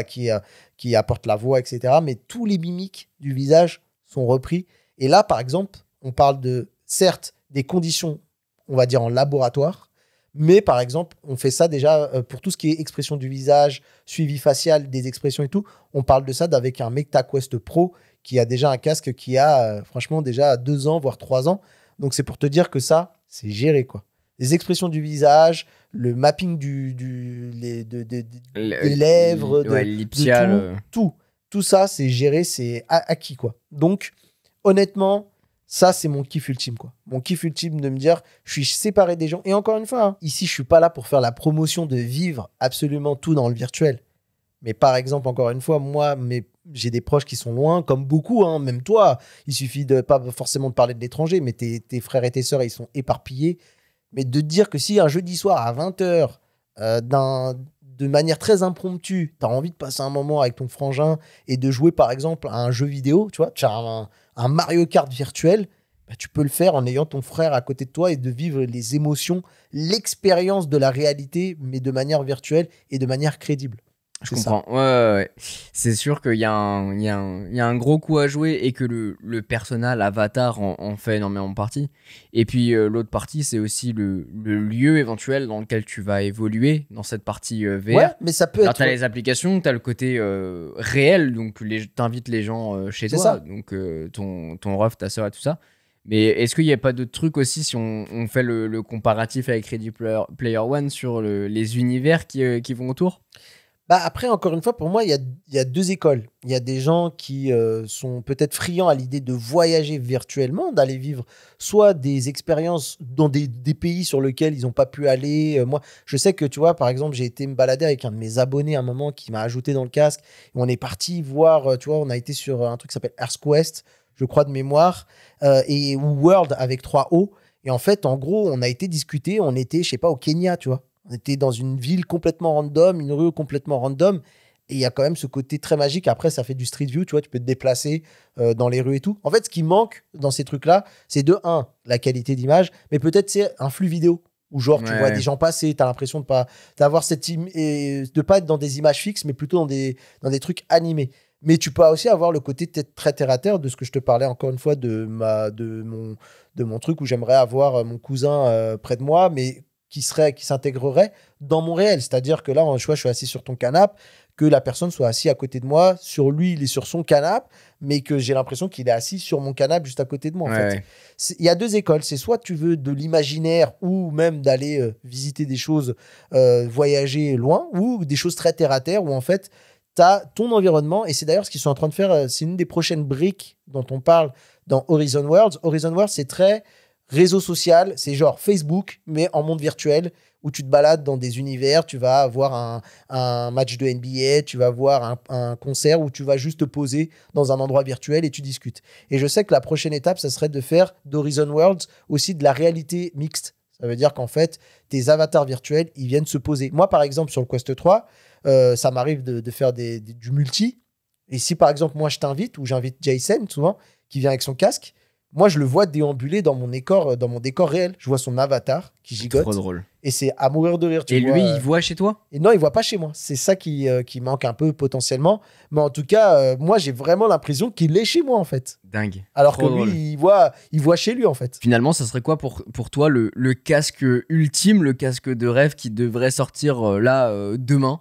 qui apportent la voix, etc. Mais tous les mimiques du visage sont repris. Et là, par exemple, on parle certes, des conditions, on va dire, en laboratoire. Mais par exemple, on fait ça déjà pour tout ce qui est expression du visage, suivi facial, des expressions et tout. On parle de ça avec un Meta Quest Pro qui a déjà un casque qui a franchement déjà 2 ans, voire 3 ans. Donc c'est pour te dire que ça, c'est géré, quoi. Les expressions du visage, le mapping des lèvres, tout ça, c'est géré, c'est acquis, quoi. Donc, honnêtement, ça, c'est mon kiff ultime, quoi. Mon kiff ultime de me dire, je suis séparé des gens. Et encore une fois, ici, je suis pas là pour faire la promotion de vivre absolument tout dans le virtuel. Mais par exemple, encore une fois, moi, j'ai des proches qui sont loin, comme beaucoup, même toi. Il suffit de pas forcément de parler de l'étranger, mais tes frères et tes sœurs, ils sont éparpillés. Mais de te dire que si un jeudi soir à 20h, de manière très impromptue, tu as envie de passer un moment avec ton frangin et de jouer par exemple à un jeu vidéo, tu vois, tu as un Mario Kart virtuel, bah, tu peux le faire en ayant ton frère à côté de toi et de vivre les émotions, l'expérience de la réalité, mais de manière virtuelle et de manière crédible. Je comprends. Ouais. C'est sûr qu'il y a un gros coup à jouer et que le persona, l'avatar en fait énormément partie. Et puis l'autre partie, c'est aussi le lieu éventuel dans lequel tu vas évoluer dans cette partie VR. Ouais, mais ça peut être... T'as les applications, t'as le côté réel, donc t'invites les gens chez toi. Ça. Donc ton ref, ta soeur et tout ça. Mais est-ce qu'il n'y a pas d'autres trucs aussi si on fait le comparatif avec Ready Player One sur les univers qui vont autour ? Bah après, encore une fois, pour moi, il y a 2 écoles. Il y a des gens qui sont peut-être friands à l'idée de voyager virtuellement, d'aller vivre soit des expériences dans des pays sur lesquels ils n'ont pas pu aller. Moi, je sais que, tu vois, par exemple, j'ai été me balader avec un de mes abonnés à un moment qui m'a ajouté dans le casque. Et on est parti voir, tu vois, on a été sur un truc qui s'appelle EarthQuest, je crois, de mémoire, ou World avec 3 O. Et en fait, en gros, on a été discuter, on était, je sais pas, au Kenya, tu vois. On était dans une ville complètement random, une rue complètement random. Et il y a quand même ce côté très magique. Après, ça fait du street view, tu vois, tu peux te déplacer dans les rues et tout. En fait, ce qui manque dans ces trucs-là, c'est de 1, la qualité d'image, mais peut-être c'est un flux vidéo. Où genre, tu vois Ouais. des gens passer, tu as l'impression de pas d'avoir de pas être dans des images fixes, mais plutôt dans des trucs animés. Mais tu peux aussi avoir le côté très terre à terre de ce que je te parlais encore une fois de mon truc où j'aimerais avoir mon cousin près de moi, mais qui s'intégrerait dans mon réel. C'est-à-dire que là, tu vois, je suis assis sur ton canapé, que la personne soit assise à côté de moi, sur lui, il est sur son canapé, mais que j'ai l'impression qu'il est assis sur mon canapé juste à côté de moi, en fait. Ouais. Il y a deux écoles. C'est soit tu veux de l'imaginaire ou même d'aller visiter des choses, voyager loin, ou des choses très terre à terre où en fait, tu as ton environnement. Et c'est d'ailleurs ce qu'ils sont en train de faire. C'est une des prochaines briques dont on parle dans Horizon Worlds. Horizon Worlds, c'est très réseau social. C'est genre Facebook, mais en monde virtuel où tu te balades dans des univers. Tu vas voir un match de NBA, tu vas voir un concert où tu vas juste te poser dans un endroit virtuel et tu discutes. Et je sais que la prochaine étape, ça serait de faire d'Horizon Worlds aussi de la réalité mixte. Ça veut dire qu'en fait, tes avatars virtuels, ils viennent se poser. Moi, par exemple, sur le Quest 3, ça m'arrive de faire du multi. Et si, par exemple, moi, je t'invite, ou j'invite Jason, souvent, qui vient avec son casque, moi, je le vois déambuler dans mon décor réel. Je vois son avatar qui gigote. Trop drôle. Et c'est à mourir de rire. Et lui, il voit chez toi? Et non, il voit pas chez moi. C'est ça qui manque un peu potentiellement. Mais en tout cas, moi, j'ai vraiment l'impression qu'il est chez moi, en fait. Dingue. Alors Trop que drôle. lui, il voit chez lui, en fait. Finalement, ça serait quoi pour toi le casque ultime, le casque de rêve qui devrait sortir demain?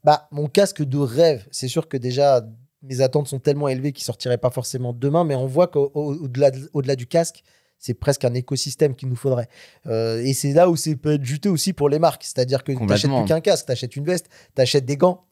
Bah, mon casque de rêve, c'est sûr que déjà, mes attentes sont tellement élevées qu'il sortirait pas forcément demain, mais on voit qu'au-delà du casque, c'est presque un écosystème qu'il nous faudrait. Et c'est là où c'est peut être juteux aussi pour les marques. C'est-à-dire que tu n'achètes Complètement. plus qu'un casque, tu achètes une veste, tu achètes des gants,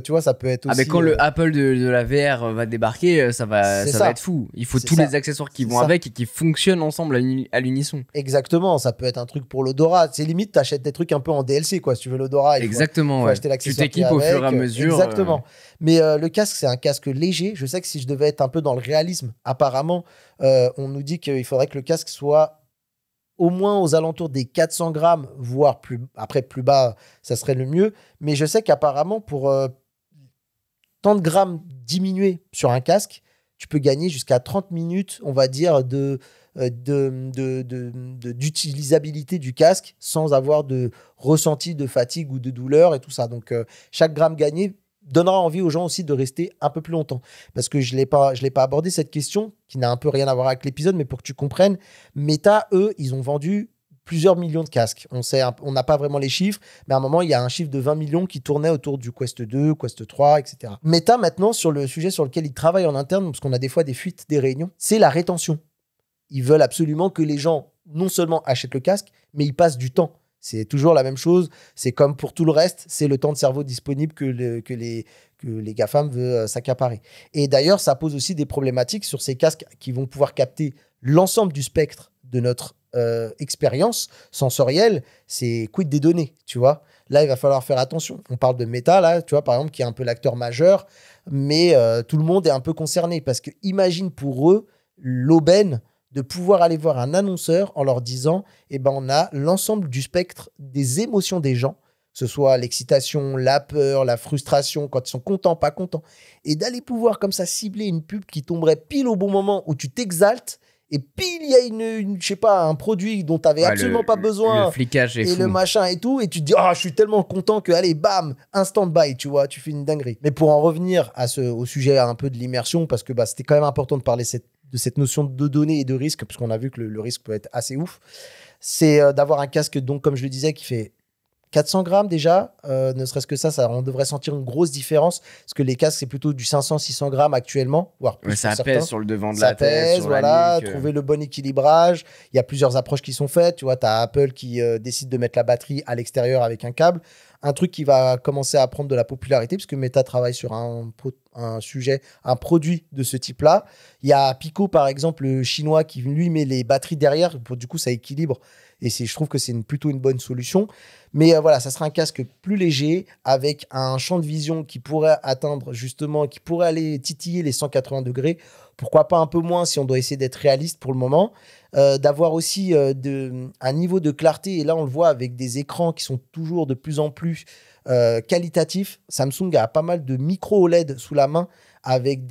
tu vois, ça peut être aussi... Ah, mais quand le Apple de la VR va débarquer, ça va être fou. Il faut C'est tous ça. les accessoires qui C'est vont ça. avec et qui fonctionnent ensemble à l'unisson. Exactement, ça peut être un truc pour l'odorat. C'est limite, tu achètes des trucs un peu en DLC, quoi. Si tu veux l'odorat, Exactement, faut ouais. acheter Tu l'accessoire t'équipes qui au est fur et à avec. mesure. Exactement. Mais le casque, c'est un casque léger. Je sais que si je devais être un peu dans le réalisme, apparemment, on nous dit qu'il faudrait que le casque soit au moins aux alentours des 400 grammes, voire plus bas, ça serait le mieux. Mais je sais qu'apparemment, pour tant de grammes diminués sur un casque, tu peux gagner jusqu'à 30 minutes, on va dire, d'utilisabilité du casque sans avoir de ressenti de fatigue ou de douleur et tout ça. Donc, chaque gramme gagné donnera envie aux gens aussi de rester un peu plus longtemps. Parce que je l'ai pas abordé cette question, qui n'a un peu rien à voir avec l'épisode, mais pour que tu comprennes, Meta, eux, ils ont vendu plusieurs millions de casques. On n'a pas vraiment les chiffres, mais à un moment, il y a un chiffre de 20 millions qui tournait autour du Quest 2, Quest 3, etc. Meta, maintenant, sur le sujet sur lequel ils travaillent en interne, parce qu'on a des fois des fuites des réunions, c'est la rétention. Ils veulent absolument que les gens, non seulement achètent le casque, mais ils passent du temps. C'est toujours la même chose. C'est comme pour tout le reste, c'est le temps de cerveau disponible que les GAFAM veulent s'accaparer. Et d'ailleurs, ça pose aussi des problématiques sur ces casques qui vont pouvoir capter l'ensemble du spectre de notre expérience sensorielle. C'est quid des données, tu vois. Là, il va falloir faire attention. On parle de Meta, là, tu vois, par exemple, qui est un peu l'acteur majeur, mais tout le monde est un peu concerné parce que imagine pour eux l'aubaine de pouvoir aller voir un annonceur en leur disant on a l'ensemble du spectre des émotions des gens, que ce soit l'excitation, la peur, la frustration, quand ils sont contents, pas contents, et d'aller pouvoir comme ça cibler une pub qui tomberait pile au bon moment où tu t'exaltes, et pile il y a je sais pas, un produit dont tu n'avais absolument pas besoin, le flicage est et fou. le machin et tout, et tu te dis je suis tellement content que allez bam, instant buy, tu vois, tu fais une dinguerie. Mais pour en revenir au sujet un peu de l'immersion, parce que c'était quand même important de parler de cette notion de données et de risque, parce qu'on a vu que le risque peut être assez ouf, c'est d'avoir un casque, donc comme je le disais, qui fait 400 grammes déjà, ne serait-ce que ça, on devrait sentir une grosse différence, parce que les casques, c'est plutôt du 500-600 grammes actuellement, voire plus. Ouais, ça pour pèse certains. sur le devant de Ça la tête, pèse, sur voilà, la nuque. trouver le bon équilibrage. Il y a plusieurs approches qui sont faites. Tu vois, tu as Apple qui décide de mettre la batterie à l'extérieur avec un câble. Un truc qui va commencer à prendre de la popularité, puisque Meta travaille sur un produit de ce type-là. Il y a Pico, par exemple, le chinois, qui lui met les batteries derrière. Du coup, ça équilibre. Et je trouve que c'est plutôt une bonne solution. Mais voilà, ça sera un casque plus léger, avec un champ de vision qui pourrait atteindre justement, qui pourrait aller titiller les 180 degrés. Pourquoi pas un peu moins si on doit essayer d'être réaliste pour le moment. D'avoir aussi un niveau de clarté, et là on le voit avec des écrans qui sont toujours de plus en plus qualitatifs. Samsung a pas mal de micro OLED sous la main, avec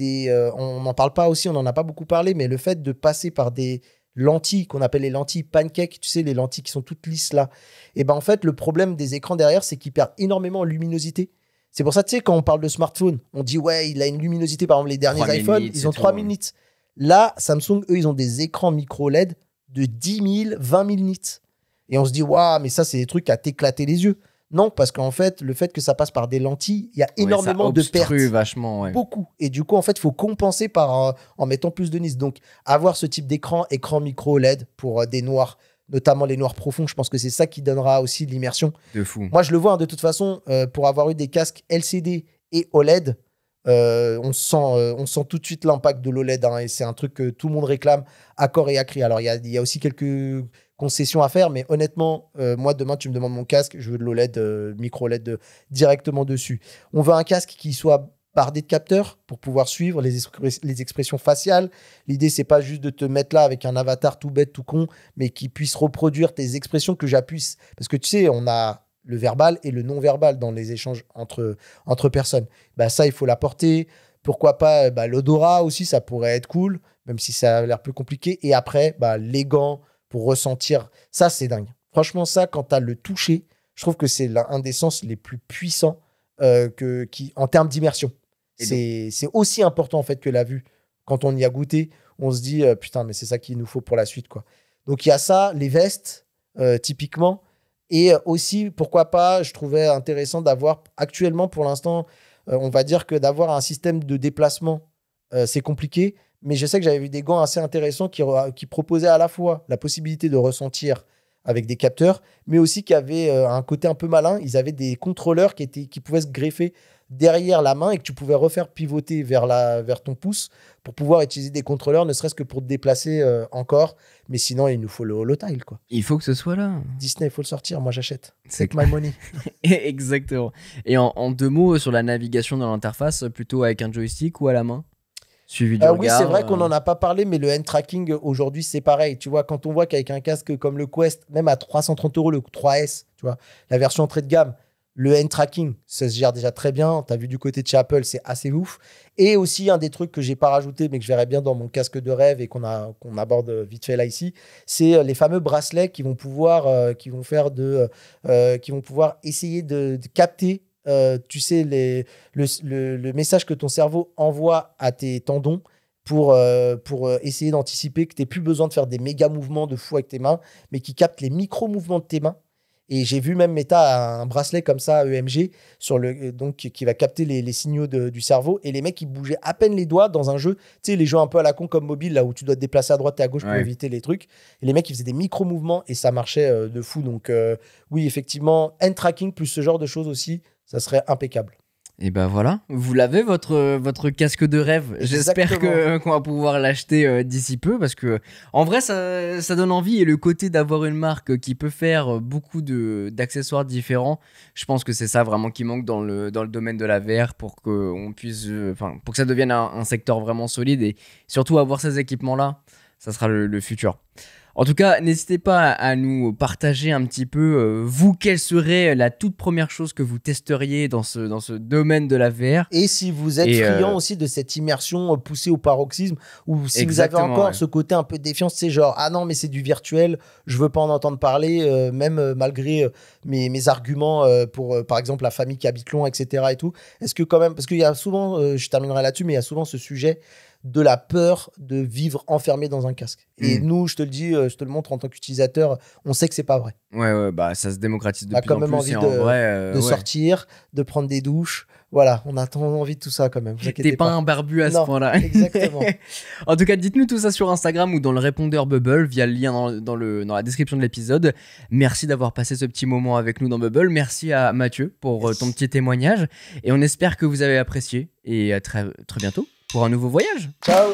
on n'en parle pas aussi, on n'en a pas beaucoup parlé, mais le fait de passer par des lentilles qu'on appelle les lentilles pancake, tu sais, les lentilles qui sont toutes lisses là. Et ben en fait, le problème des écrans derrière, c'est qu'ils perdent énormément en luminosité. C'est pour ça, tu sais, quand on parle de smartphone, on dit ouais, il a une luminosité, par exemple, les derniers iPhones, ils ont 3000 nits. Là, Samsung, eux, ils ont des écrans micro LED de 10 000, 20 000 nits. Et on se dit, waouh, mais ça, c'est des trucs à t'éclater les yeux. Non, parce qu'en fait, le fait que ça passe par des lentilles, il y a énormément de pertes. Vachement, ouais. Beaucoup. Et du coup, en fait, il faut compenser en mettant plus de nits. Donc, avoir ce type d'écran, écran micro LED pour des noirs, notamment les noirs profonds, je pense que c'est ça qui donnera aussi de l'immersion. De fou. Moi, je le vois, hein, de toute façon, pour avoir eu des casques LCD et OLED, on sent tout de suite l'impact de l'OLED, hein, et c'est un truc que tout le monde réclame à corps et à cri. Alors, il y a aussi quelques concessions à faire, mais honnêtement, moi, demain, tu me demandes mon casque, je veux de l'OLED, micro LED directement dessus. On veut un casque qui soit bardé de capteurs pour pouvoir suivre les expressions faciales. L'idée, c'est pas juste de te mettre là avec un avatar tout bête, tout con, mais qui puisse reproduire tes expressions, que j'appuie. Parce que tu sais, on a le verbal et le non-verbal dans les échanges entre personnes. Bah, ça, il faut l'apporter. Pourquoi pas l'odorat aussi, ça pourrait être cool, même si ça a l'air plus compliqué. Et après, les gants pour ressentir. Ça, c'est dingue. Franchement, ça, quand tu as le toucher, je trouve que c'est un des sens les plus puissants en termes d'immersion. C'est aussi important en fait que la vue. Quand on y a goûté, on se dit putain, mais c'est ça qu'il nous faut pour la suite, quoi. Donc il y a ça, les vestes, typiquement. Et aussi, pourquoi pas, je trouvais intéressant d'avoir, actuellement pour l'instant, on va dire que d'avoir un système de déplacement, c'est compliqué. Mais je sais que j'avais vu des gants assez intéressants qui proposaient à la fois la possibilité de ressentir avec des capteurs, mais aussi qui avaient un côté un peu malin. Ils avaient des contrôleurs qui pouvaient se greffer derrière la main et que tu pouvais refaire pivoter vers ton pouce pour pouvoir utiliser des contrôleurs, ne serait-ce que pour te déplacer encore. Mais sinon, il nous faut le Holotile, quoi. Il faut que ce soit là. Disney, il faut le sortir. Moi, j'achète. C'est my money. Exactement. Et en deux mots sur la navigation dans l'interface, plutôt avec un joystick ou à la main? Suivi du regard. Oui, c'est vrai qu'on n'en a pas parlé, mais le hand tracking, aujourd'hui, c'est pareil. Tu vois, quand on voit qu'avec un casque comme le Quest, même à 330 €, le 3S, tu vois, la version entrée de gamme, le hand tracking, ça se gère déjà très bien. Tu as vu du côté de chez Apple, c'est assez ouf. Et aussi, un des trucs que j'ai pas rajouté, mais que je verrais bien dans mon casque de rêve et qu'on aborde vite fait là ici, c'est les fameux bracelets qui vont pouvoir essayer de capter, tu sais, le message que ton cerveau envoie à tes tendons pour essayer d'anticiper que tu n'aies plus besoin de faire des méga mouvements de fou avec tes mains, mais qui capte les micro-mouvements de tes mains. Et j'ai vu même Meta a un bracelet comme ça, EMG, donc, qui va capter les signaux du cerveau. Et les mecs, ils bougeaient à peine les doigts dans un jeu. Tu sais, les jeux un peu à la con comme mobile, là où tu dois te déplacer à droite et à gauche pour éviter les trucs. Et les mecs, ils faisaient des micro-mouvements et ça marchait de fou. Donc oui, effectivement, hand tracking plus ce genre de choses aussi, ça serait impeccable. Et ben voilà, vous l'avez votre casque de rêve. J'espère qu'on va pouvoir l'acheter d'ici peu, parce que en vrai ça donne envie, et le côté d'avoir une marque qui peut faire beaucoup d'accessoires différents, je pense que c'est ça vraiment qui manque dans le domaine de la VR, pour qu'on puisse pour que ça devienne un secteur vraiment solide, et surtout avoir ces équipements là, ça sera le futur. En tout cas, n'hésitez pas à nous partager un petit peu, vous, quelle serait la toute première chose que vous testeriez dans ce domaine de la VR. Et si vous êtes friand aussi de cette immersion poussée au paroxysme, ou si vous avez encore ce côté un peu défiance, c'est genre, ah non, mais c'est du virtuel, je veux pas en entendre parler, même malgré mes arguments pour, par exemple, la famille qui habite loin, etc. et tout. Est-ce que quand même, parce qu'il y a souvent, je terminerai là-dessus, mais il y a souvent ce sujet de la peur de vivre enfermé dans un casque. Et nous, je te le dis, je te le montre en tant qu'utilisateur, on sait que c'est pas vrai. Ouais, bah ça se démocratise de plus en plus. On a quand même envie de sortir, de prendre des douches. Voilà, on a envie de tout ça quand même. T'es pas un barbu à ce point-là. Exactement. En tout cas, dites-nous tout ça sur Instagram ou dans le répondeur Bubble via le lien dans la description de l'épisode. Merci d'avoir passé ce petit moment avec nous dans Bubble. Merci à Mathieu pour ton petit témoignage. Et on espère que vous avez apprécié. Et à très, très bientôt pour un nouveau voyage. Ciao.